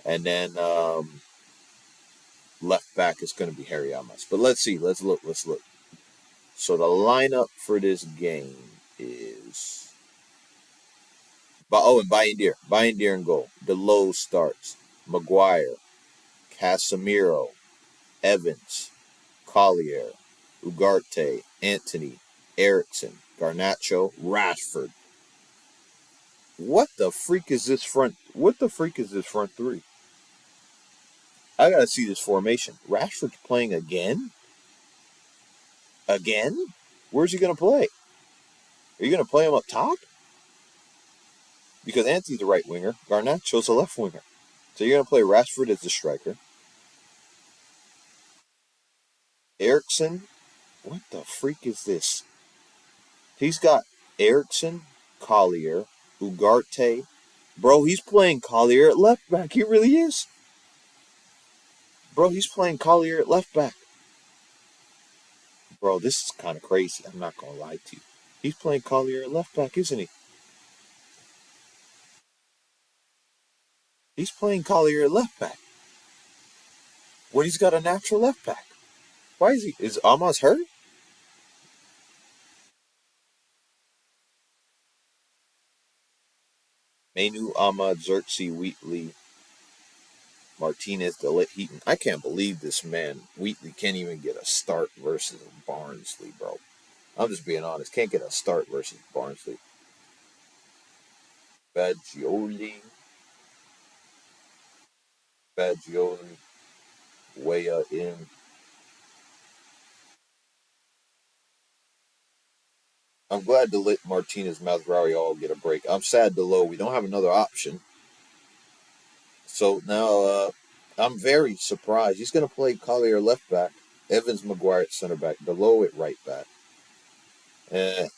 And then left back is going to be Harry Amos. But let's see. Let's look. So the lineup for this game is And Bayindir in goal. DeLow starts. Maguire, Casemiro, Evans, Collier, Ugarte, Anthony, Erickson, Garnacho, Rashford. What the freak is this front? What the freak is this front three? I gotta see this formation. Rashford's playing again? Again? Where's he gonna play? Are you gonna play him up top? Because Anthony's the right winger, Garnacho's the left winger. So you're gonna play Rashford as the striker. Erickson? What the freak is this? He's got Erickson, Collier, Ugarte. Bro, he's playing Collier at left back. He really is. Bro, he's playing Collier at left back. Bro, this is kind of crazy. I'm not going to lie to you. He's playing Collier at left back, isn't he? He's playing Collier at left back. When he's got a natural left back. Why is he? Is Amos hurt? Manu, Ahmad, Xerxes, Wheatley, Martinez, DeLitt, Heaton. I can't believe this man. Wheatley can't even get a start versus Barnsley, bro. I'm just being honest. Can't get a start versus Barnsley. Fagioli, Fagioli, Weah in. I'm glad DeLitt, Martinez, Mazraoui all get a break. I'm sad DeLow. We don't have another option. So now I'm very surprised. He's going to play Collier left back, Evans Maguire at center back, DeLow at right back.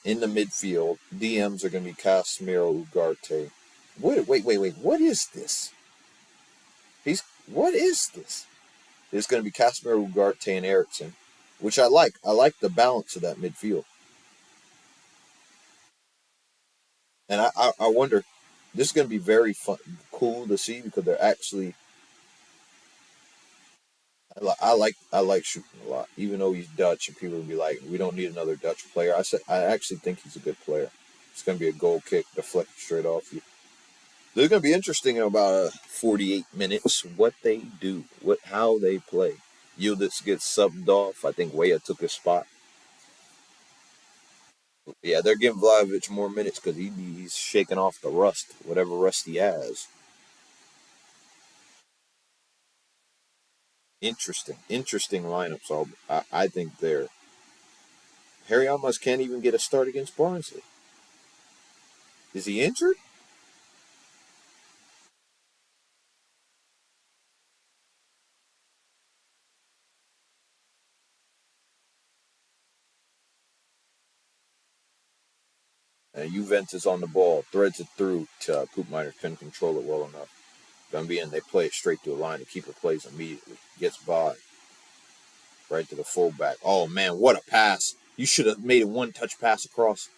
In the midfield, DMs are going to be Casemiro, Ugarte. Wait. What is this? What is this? It's going to be Casemiro, Ugarte, and Ericsson, which I like. I like the balance of that midfield. And I wonder, this is going to be very fun, cool to see because they're actually. I like shooting a lot, even though he's Dutch, and people will be like, we don't need another Dutch player. I actually think he's a good player. It's going to be a goal kick deflected straight off you. They're going to be interesting in about 48 minutes. What they do, how they play. Yildiz gets subbed off. I think Weah took his spot. Yeah, they're giving Vlahovic more minutes because he's shaking off the rust, whatever rust he has. Interesting lineups. I think they're. Harry almost can't even get a start against Barnsley. Is he injured? Juventus on the ball, threads it through to Poop Miners couldn't control it well enough. Gumbian, they play it straight through the line. The keeper plays immediately. Gets by. Right to the fullback. Oh, man, what a pass. You should have made a one-touch pass across.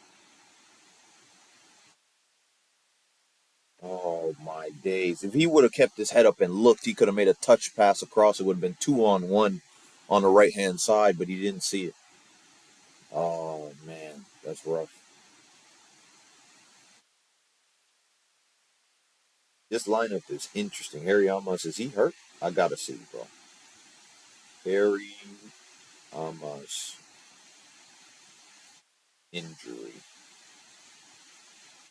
Oh, my days. If he would have kept his head up and looked, he could have made a touch pass across. It would have been 2-on-1 on the right-hand side, but he didn't see it. Oh, man, that's rough. This lineup is interesting. Harry Amos, is he hurt? I got to see, bro. Harry Amos injury.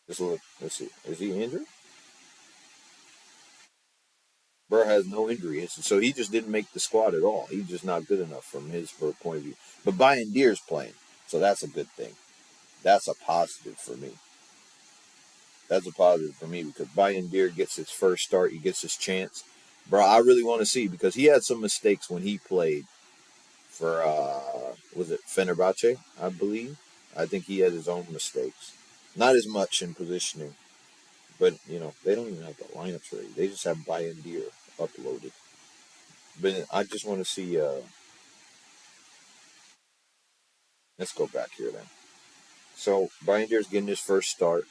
Let's see. Is he injured? Burr has no injury, so he just didn't make the squad at all. He's just not good enough from his point of view. But Bayern Deer's playing, so that's a good thing. That's a positive for me. That's a positive for me because Bayern Deer gets his first start. He gets his chance. Bro, I really want to see because he had some mistakes when he played for, was it Fenerbahce, I believe? I think he had his own mistakes. Not as much in positioning, but, they don't even have the lineups ready. They just have Bayern Deer uploaded. But I just want to see. Let's go back here then. So Brian Deer's getting his first start.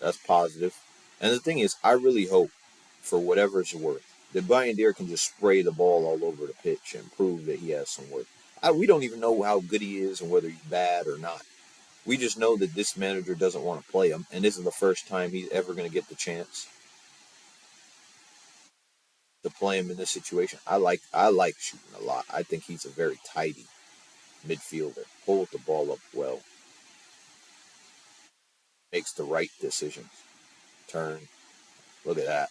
That's positive. And the thing is, I really hope, for whatever it's worth, that Brian Deer can just spray the ball all over the pitch and prove that he has some worth. We don't even know how good he is and whether he's bad or not. We just know that this manager doesn't want to play him, and this is the first time he's ever going to get the chance to play him in this situation. I like shooting a lot. I think he's a very tidy midfielder. Hold the ball up well, makes the right decisions. Turn. Look at that.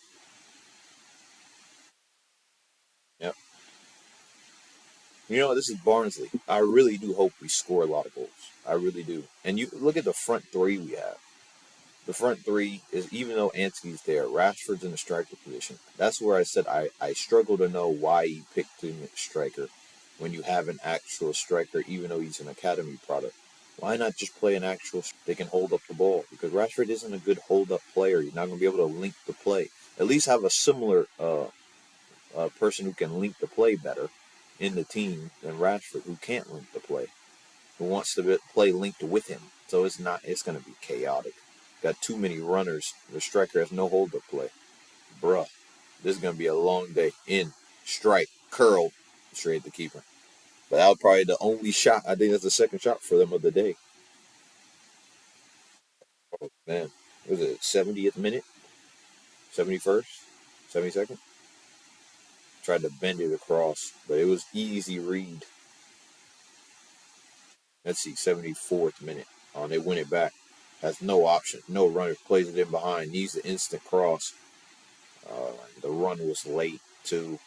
Yep. You know, this is Barnsley. I really do hope we score a lot of goals. I really do. And you look at the front three we have. The front three is, even though Ansky's there, Rashford's in the striker position. That's where I said I struggle to know why he picked him at striker when you have an actual striker, even though he's an academy product. Why not just play an actual? They can hold up the ball, because Rashford isn't a good hold up player. You're not going to be able to link the play. At least have a similar person who can link the play better in the team than Rashford, who can't link the play, who wants to play linked with him. So it's not. It's going to be chaotic. Got too many runners. The striker has no hold up play. Bruh, this is going to be a long day. In, strike, curl, straight at the keeper. But that was probably the only shot. I think that's the second shot for them of the day. Oh, man. Was it 70th minute? 71st? 72nd? Tried to bend it across, but it was easy read. Let's see, 74th minute. They win it back. Has no option. No runner. Plays it in behind. Needs the instant cross. The run was late, too.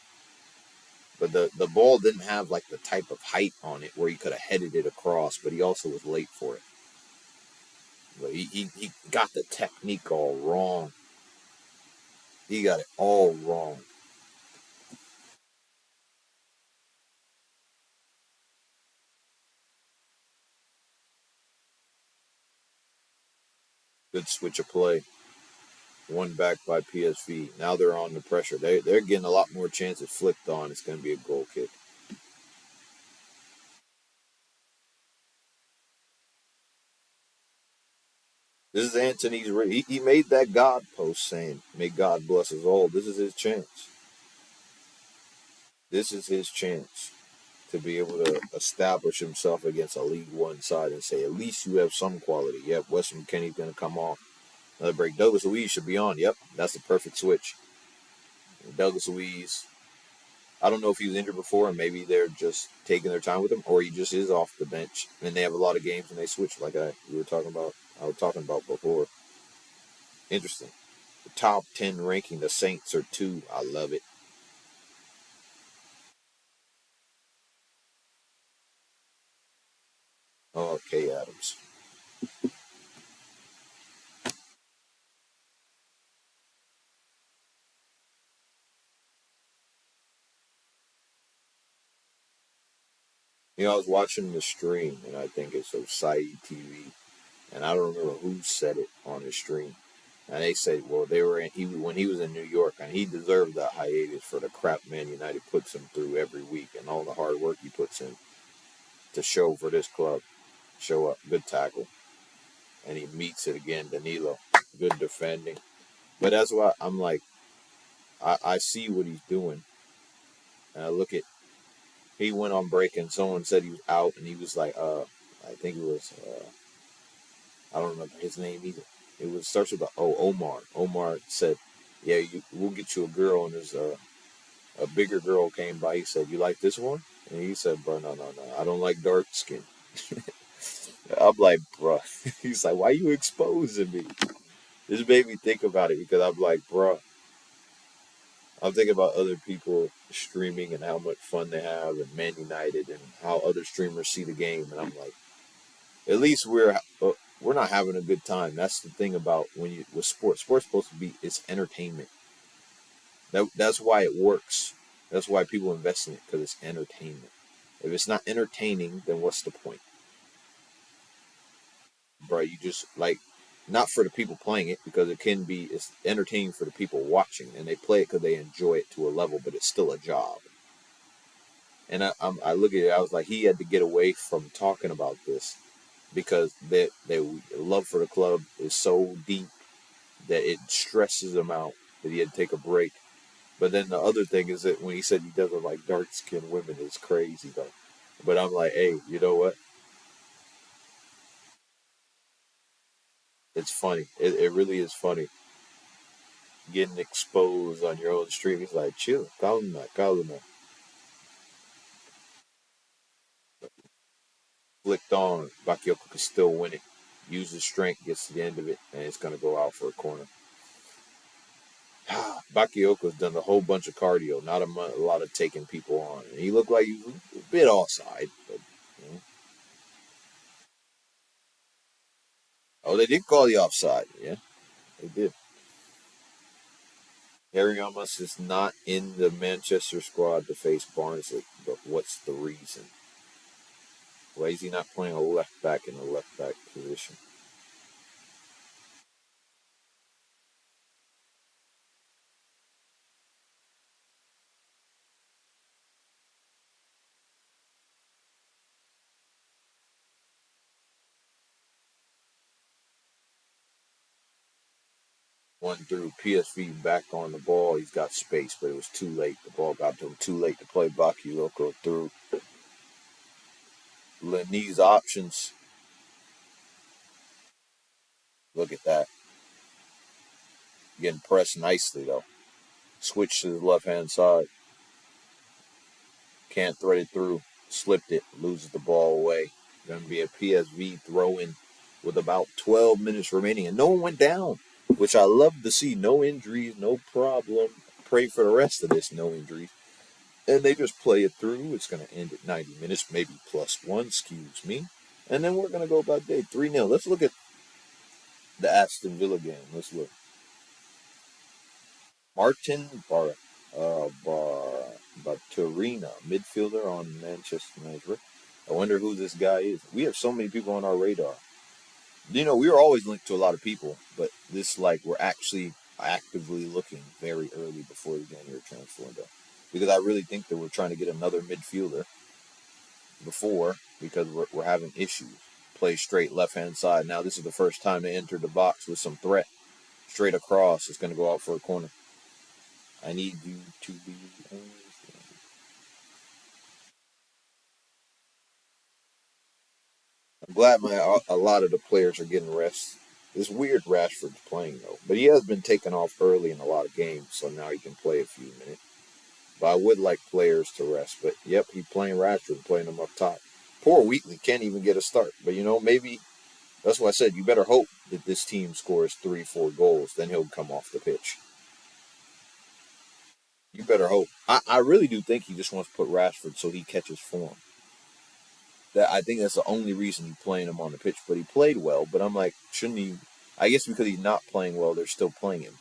But the ball didn't have like the type of height on it where he could have headed it across, but he also was late for it. But he got the technique all wrong. He got it all wrong. Good switch of play. One back by PSV. Now they're on the pressure. They're getting a lot more chances flicked on. It's going to be a goal kick. This is Anthony's. He made that God post saying, "May God bless us all." This is his chance. This is his chance to be able to establish himself against a League One side and say, at least you have some quality. Yep, Weston McKennie's going to come off. Another break. Douglas Luiz should be on. Yep, that's the perfect switch. Douglas Luiz, I don't know if he was injured before and maybe they're just taking their time with him, or he just is off the bench and they have a lot of games and they switch like I was talking about before. Interesting. The top 10 ranking, the Saints are 2. I love it. Oh, Kay Adams. You know, I was watching the stream, and I think it's of Saeed TV, and I don't remember who said it on the stream. And they said, well, they were when he was in New York, and he deserved that hiatus for the crap Man United puts him through every week and all the hard work he puts in to show for this club. Show up, good tackle, and he meets it again. Danilo, good defending. But that's why I'm like, I see what he's doing, and I look at he went on break, and someone said he was out, and he was like, I think it was I don't remember his name either. It was starts with Omar. Omar said, "Yeah, we'll get you a girl." And there's a bigger girl came by. He said, "You like this one?" And he said, "Bro, no, no, no. I don't like dark skin." I'm like, "Bro." He's like, "Why you exposing me?" This made me think about it because I'm like, "Bro." I'm thinking about other people streaming and how much fun they have, and Man United, and how other streamers see the game, and I'm like, at least we're not having a good time. That's the thing about when you with sports. Sports supposed to be it's entertainment. That's why it works. That's why people invest in it because it's entertainment. If it's not entertaining, then what's the point, bro? You just like not for the people playing it because it can be it's entertaining for the people watching and they play it because they enjoy it to a level, but it's still a job. And I look at it, I was like, he had to get away from talking about this because their love for the club is so deep that it stresses him out that he had to take a break. But then the other thing is that when he said he doesn't like dark skinned women, it's crazy though. But I'm like, hey, you know what? It's funny. It really is funny getting exposed on your own stream. He's like, chill, calma, calma. Flicked on. Bakayoko can still win it. Uses strength, gets to the end of it, and it's going to go out for a corner. Bakayoko's done a whole bunch of cardio, not a lot of taking people on. And he looked like he was a bit offside. But, you know. Oh, they did call the offside. Yeah, they did. Harry Amos is not in the Manchester squad to face Barnsley, but what's the reason? Why is he not playing a left back in the left back position? One through PSV back on the ball. He's got space, but it was too late. The ball got to him too late to play Bakayoko through. Lenny's options. Look at that. Getting pressed nicely, though. Switch to the left hand side. Can't thread it through. Slipped it. Loses the ball away. Going to be a PSV throw in with about 12 minutes remaining. And no one went down, which I love to see. No injuries, no problem. Pray for the rest of this, no injuries. And they just play it through. It's going to end at 90 minutes, maybe +1, excuse me. And then we're going to go about day 3-0. Let's look at the Aston Villa game. Let's look. Martin Baturina, midfielder on Manchester United. I wonder who this guy is. We have so many people on our radar. You know, we were always linked to a lot of people, but this, like, we're actually actively looking very early before the January transfer window. Because I really think that we're trying to get another midfielder before, because we're having issues. Play straight left hand side. Now, this is the first time they entered the box with some threat. Straight across. It's going to go out for a corner. I need you to be understand. I'm glad a lot of the players are getting rest. It's weird Rashford's playing though, but he has been taken off early in a lot of games, so now he can play a few minutes. But I would like players to rest. But yep, he's playing Rashford, playing him up top. Poor Wheatley can't even get a start. But you know, maybe that's why I said you better hope that this team scores 3-4 goals, then he'll come off the pitch. You better hope. I really do think he just wants to put Rashford so he catches form. That I think that's the only reason he's playing him on the pitch. But he played well. But I'm like, shouldn't he? I guess because he's not playing well, they're still playing him.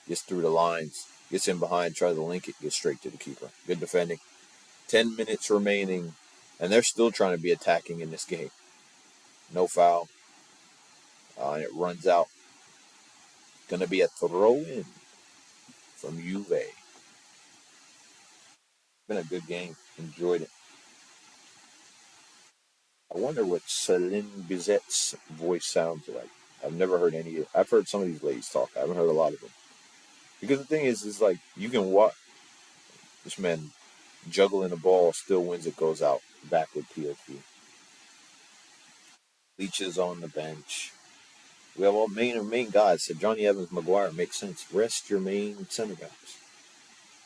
Gets through the lines, gets in behind, tries to link it, gets straight to the keeper. Good defending. 10 minutes remaining, and they're still trying to be attacking in this game. No foul, and it runs out. Going to be a throw in from Juve. Been a good game. Enjoyed it. I wonder what Celine Bizet's voice sounds like. I've never heard any. I've heard some of these ladies talk. I haven't heard a lot of them. Because the thing is like you can watch this man juggling the ball, still wins it, goes out back with PSV. Leeches on the bench. We have all main guys. So Johnny Evans, Maguire makes sense. Rest your main center backs.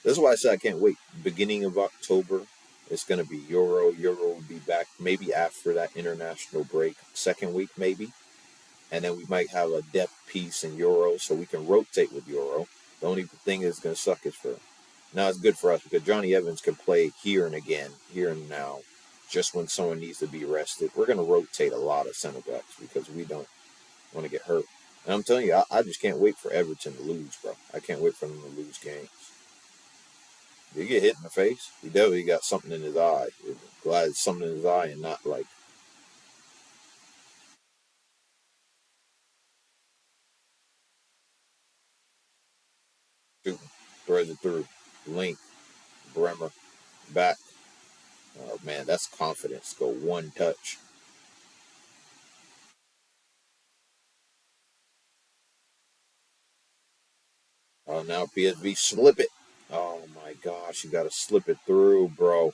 That's why I said I can't wait. Beginning of October, it's going to be Euro. Euro will be back maybe after that international break, second week maybe. And then we might have a depth piece in Euro so we can rotate with Euro. The only thing that's going to suck is for now it's good for us because Johnny Evans can play here and again, here and now, just when someone needs to be rested. We're going to rotate a lot of center backs because we don't want to get hurt. And I'm telling you, I just can't wait for Everton to lose, bro. I can't wait for them to lose games. Did he get hit in the face? He definitely got something in his eye. Glad it's something in his eye and not like shooting. Threads it through. Link, Bremer, back. Oh man, that's confidence. Go one touch. Oh, now PSV slip it. Oh my gosh, you got to slip it through, bro.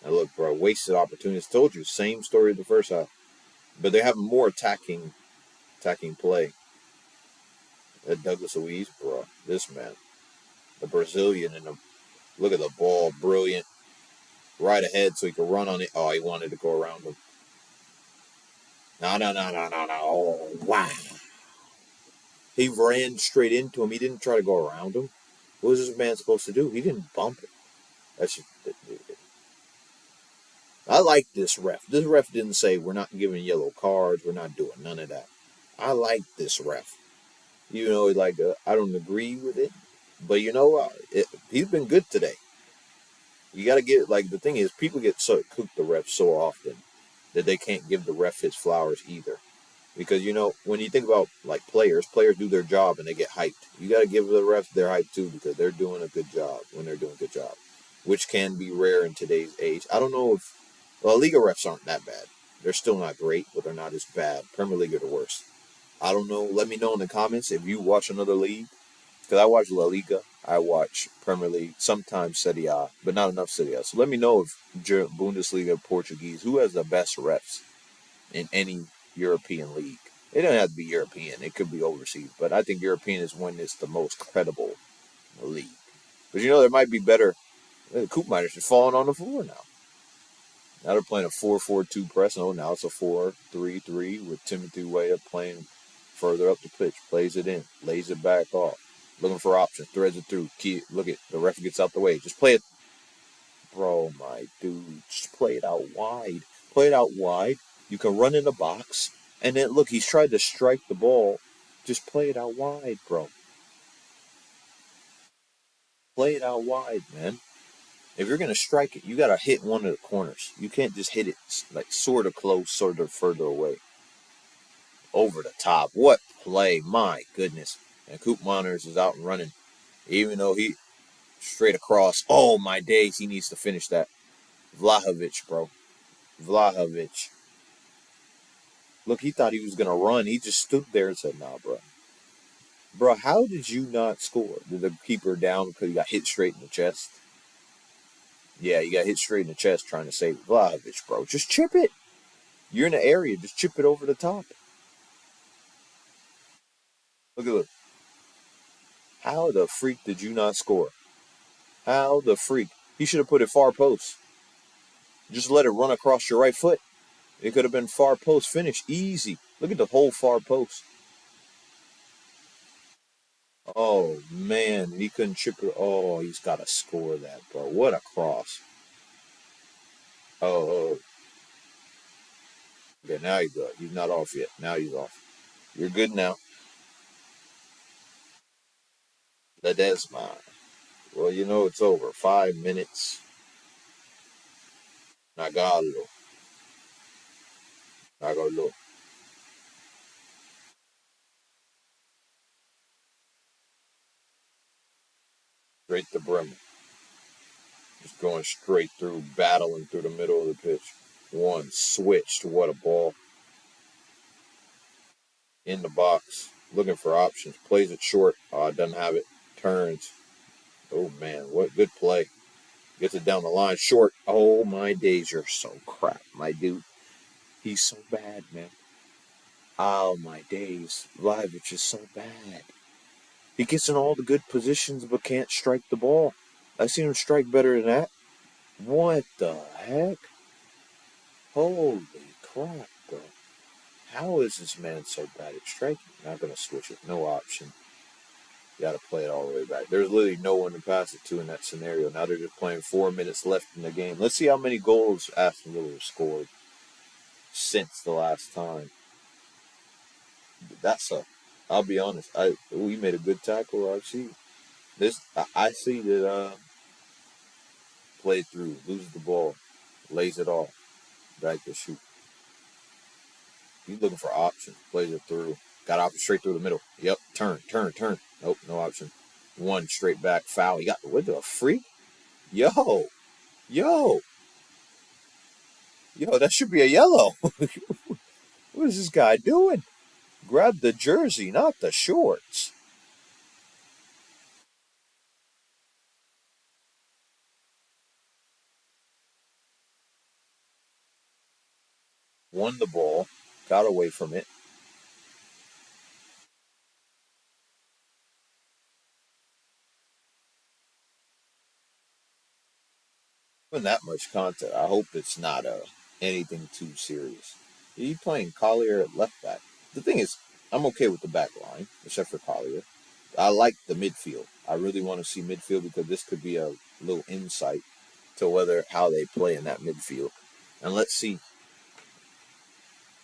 And look, bro, wasted opportunities. Told you, same story the first half, but they have more attacking play. That Douglas Luiz, bro. This man, the Brazilian, and the look at the ball, brilliant, right ahead so he could run on it. Oh, he wanted to go around him. No, no, no, no, no, no. Oh, wow. He ran straight into him. He didn't try to go around him. What was this man supposed to do? He didn't bump it. That's just, I like this ref. This ref didn't say we're not giving yellow cards. We're not doing none of that. I like this ref. You know, like I don't agree with it, but you know, he's been good today. You got to get like the thing is, people get so cook the ref so often that they can't give the ref his flowers either. Because you know, when you think about like players do their job and they get hyped. You got to give the refs their hype too because they're doing a good job when they're doing a good job, which can be rare in today's age. I don't know if La Liga refs aren't that bad. They're still not great, but they're not as bad. Premier League are the worst. I don't know. Let me know in the comments if you watch another league. Because I watch La Liga, I watch Premier League, sometimes Serie A, but not enough Serie A. So let me know if Bundesliga, Portuguese, who has the best refs in any European league. It doesn't have to be European. It could be overseas. But I think European is when it's the most credible league. But you know, there might be better. The Koopmeiners is falling on the floor now. Now they're playing a 4-4-2 press. No, now it's a 4-3-3 with Timothy Weah playing further up the pitch. Plays it in. Lays it back off. Looking for options. Threads it through. Look at the ref gets out the way. Just play it. Bro, my dude. Just play it out wide. Play it out wide. You can run in the box. And then, look, he's tried to strike the ball. Just play it out wide, bro. Play it out wide, man. If you're gonna strike it, you gotta hit one of the corners. You can't just hit it like sort of close, sort of further away. Over the top. What play? My goodness. And Coop Monitors is out and running. Even though he straight across. Oh my days, he needs to finish that. Vlahovic, bro. Vlahovic. Look, he thought he was gonna run. He just stood there and said, nah, bro. Bro, how did you not score? Did the keeper down because he got hit straight in the chest? Yeah, you got hit straight in the chest trying to save Vlahovic, bro. Just chip it. You're in the area. Just chip it over the top. Look at it. How the freak did you not score? How the freak? He should have put it far post. Just let it run across your right foot. It could have been far post finish. Easy. Look at the whole far post. Oh, man. He couldn't chip it. Oh, he's got to score that, bro. What a cross. Oh, oh. Okay, now he's good. He's not off yet. Now he's off. You're good now. Ledesma. Well, you know it's over. 5 minutes. Nagalo. Nagalo. Straight to Bremen. Just going straight through, battling through the middle of the pitch. One switched. What a ball. In the box. Looking for options. Plays it short. Doesn't have it. Turns. Oh, man. What good play. Gets it down the line. Short. Oh, my days. You're so crap, my dude. He's so bad, man. Oh, my days. Vlahovic is so bad. He gets in all the good positions but can't strike the ball. I've seen him strike better than that. What the heck? Holy crap, bro. How is this man so bad at striking? Not going to switch it. No option. You got to play it all the way back. There's literally no one to pass it to in that scenario. Now they're just playing 4 minutes left in the game. Let's see how many goals Aston Villa have scored since the last time. That's a. I'll be honest. We made a good tackle. I see this. I see that. Play through, loses the ball, lays it off, back to shoot. He's looking for options. Plays it through. Got option straight through the middle. Yep. Turn, turn, turn. Nope, no option. One straight back foul. He got what the freak? Yo, yo, yo. That should be a yellow. What is this guy doing? Grab the jersey, not the shorts. Won the ball, got away from it. When that much content, I hope it's not anything too serious. You playing Collier at left back. The thing is, I'm okay with the back line, except for Collier. I like the midfield. I really want to see midfield because this could be a little insight to whether how they play in that midfield. And let's see,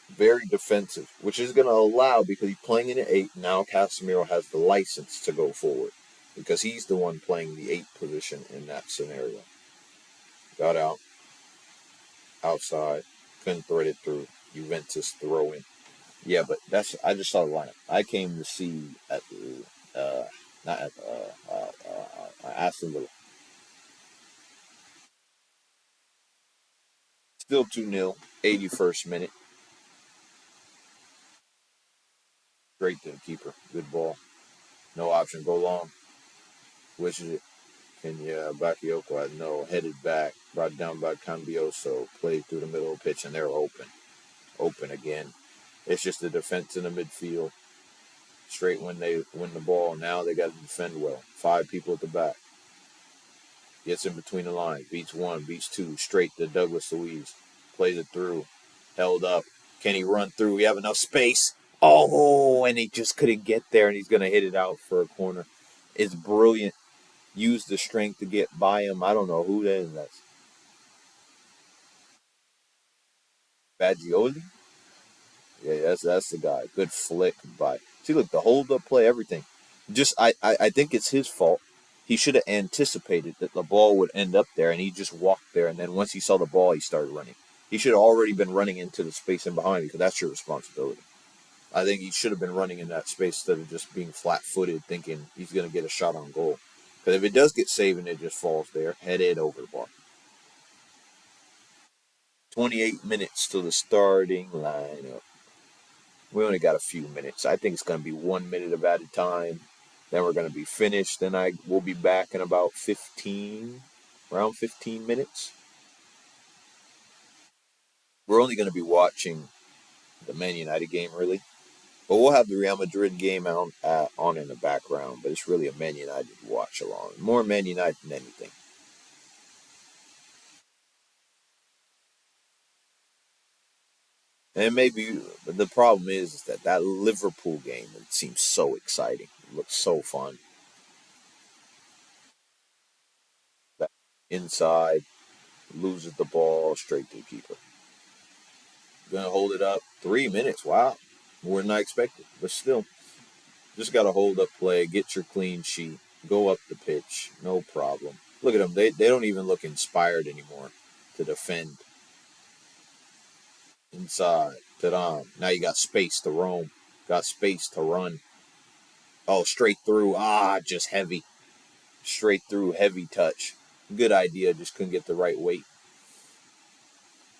very defensive, which is going to allow because he's playing in an eight. Now Casemiro has the license to go forward because he's the one playing the eight position in that scenario. Got out, outside, couldn't thread it through. Juventus throw in. Yeah, but that's I just saw the lineup. I came to see at the not at Aston Villa. Still 2-0, 81st minute. Straight to the keeper. Good ball. No option. Go long. Which is it? Kenya Bakayoko had no headed back. Brought down by Cambioso. Played through the middle of the pitch and they're open. Open again. It's just the defense in the midfield. Straight when they win the ball. Now they got to defend well. 5 people at the back. Gets in between the lines. Beats 1, beats 2. Straight to Douglas Luiz. Plays it through. Held up. Can he run through? We have enough space. Oh, and he just couldn't get there, and he's going to hit it out for a corner. It's brilliant. Use the strength to get by him. I don't know who that is. That's Bagioli? Yeah, that's the guy. Good flick by. See, look, the hold up play, everything. Just I think it's his fault. He should have anticipated that the ball would end up there, and he just walked there. And then once he saw the ball, he started running. He should have already been running into the space in behind because that's your responsibility. I think he should have been running in that space instead of just being flat-footed, thinking he's going to get a shot on goal. Because if it does get saved and it just falls there, head it over the bar. 28 minutes to the starting lineup. We only got a few minutes. I think it's going to be 1 minute of at a time. Then we're going to be finished. Then we'll be back in about 15, around 15 minutes. We're only going to be watching the Man United game, really. But we'll have the Real Madrid game on in the background. But it's really a Man United watch along. More Man United than anything. And maybe the problem is that Liverpool game, it seems so exciting. It looks so fun. That inside, loses the ball straight to the keeper. Gonna hold it up 3 minutes. Wow, more than I expected. But still, just gotta hold up play, get your clean sheet, go up the pitch, no problem. Look at them; they don't even look inspired anymore to defend. Inside, ta-da. Now you got space to roam, got space to run. Oh, straight through. Ah, just heavy. Straight through, heavy touch. Good idea, just couldn't get the right weight.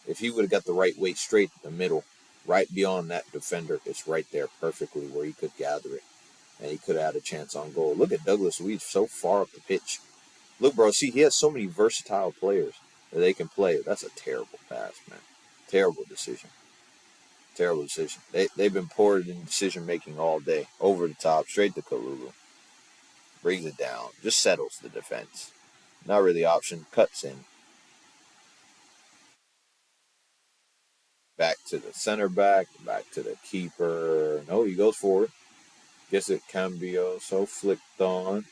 If he would have got the right weight straight in the middle, right beyond that defender, it's right there perfectly where he could gather it. And he could have had a chance on goal. Look at Douglas Luiz so far up the pitch. Look, bro, see, he has so many versatile players that they can play. That's a terrible pass, man. Terrible decision. Terrible decision. They've been poor in decision making all day. Over the top, straight to Kalulu. Brings it down. Just settles the defense. Not really option. Cuts in. Back to the center back. Back to the keeper. No, he goes forward. Gets it Cambio. So flicked on.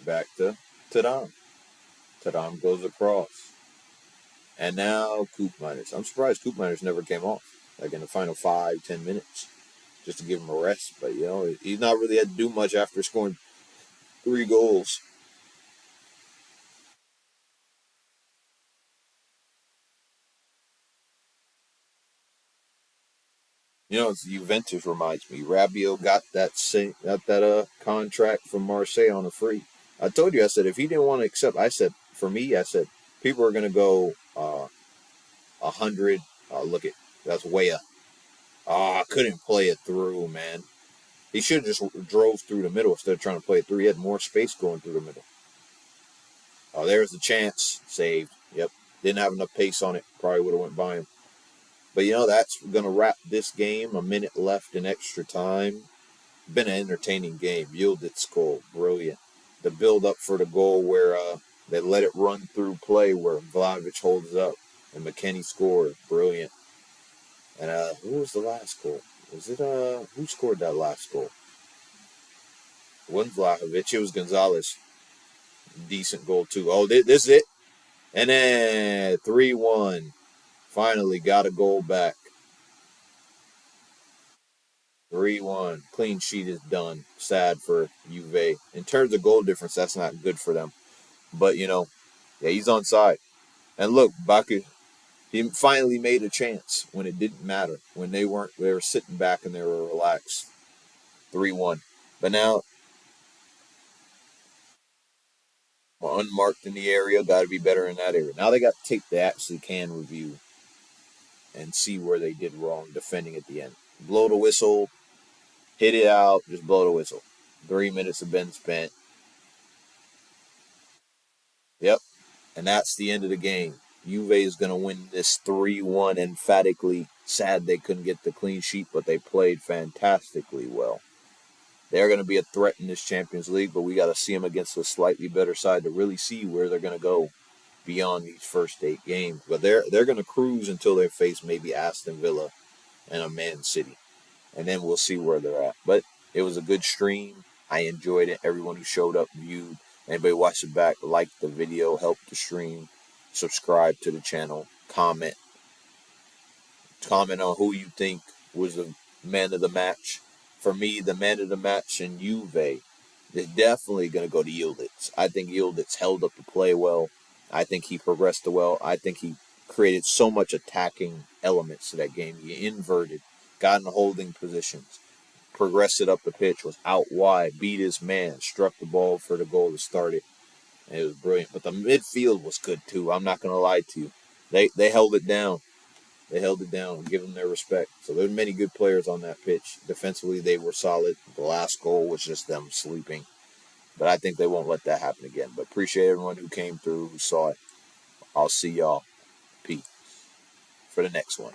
Back to Tadam. Tadam goes across. And now Coop Miners. I'm surprised Coop Miners never came off. Like in the final 5-10 minutes. Just to give him a rest. But, he's not really had to do much after scoring 3 goals. It's Juventus reminds me. Rabiot got that contract from Marseille on a free. I told you, I said if he didn't want to accept, I said for me, I said people are gonna go 100. Look at that's way up. I couldn't play it through, man. He should have just drove through the middle instead of trying to play it through. He had more space going through the middle. Oh, there's the chance. Saved. Yep. Didn't have enough pace on it. Probably would have went by him. But that's going to wrap this game. A minute left in extra time. Been an entertaining game. Yielded goal. Brilliant. The build up for the goal where They let it run through play where Vlahovic holds up and McKennie scored. Brilliant. And who was the last goal? Was it who scored that last goal? It wasn't Vlahovic. It was Gonzalez. Decent goal too. Oh, this is it. And then 3-1. Finally got a goal back. 3-1. Clean sheet is done. Sad for Juve. In terms of goal difference, that's not good for them. But, yeah, he's on side. And look, Baku, he finally made a chance when it didn't matter. When they were sitting back and they were relaxed. 3-1. But now, unmarked in the area, got to be better in that area. Now they got tape they actually can review and see where they did wrong defending at the end. Blow the whistle, hit it out, just blow the whistle. 3 minutes have been spent. Yep. And that's the end of the game. Juve is going to win this 3-1 emphatically. Sad they couldn't get the clean sheet, but they played fantastically well. They're going to be a threat in this Champions League, but we got to see them against a slightly better side to really see where they're going to go beyond these first 8 games. But they're going to cruise until they face maybe Aston Villa and a Man City. And then we'll see where they're at. But it was a good stream. I enjoyed it. Everyone who showed up, viewed. Anybody watched it back, like the video, help the stream, subscribe to the channel, comment on who you think was the man of the match. For me, the man of the match in Juve is definitely going to go to Yildiz. I think Yildiz held up the play well. I think he progressed well. I think he created so much attacking elements to that game. He inverted, got in holding positions, progressed it up the pitch, was out wide, beat his man, struck the ball for the goal to start it. And it was brilliant. But the midfield was good too. I'm not going to lie to you. They held it down. They held it down. Give them their respect. So there were many good players on that pitch. Defensively, they were solid. The last goal was just them sleeping. But I think they won't let that happen again. But appreciate everyone who came through, who saw it. I'll see y'all. Peace for the next one.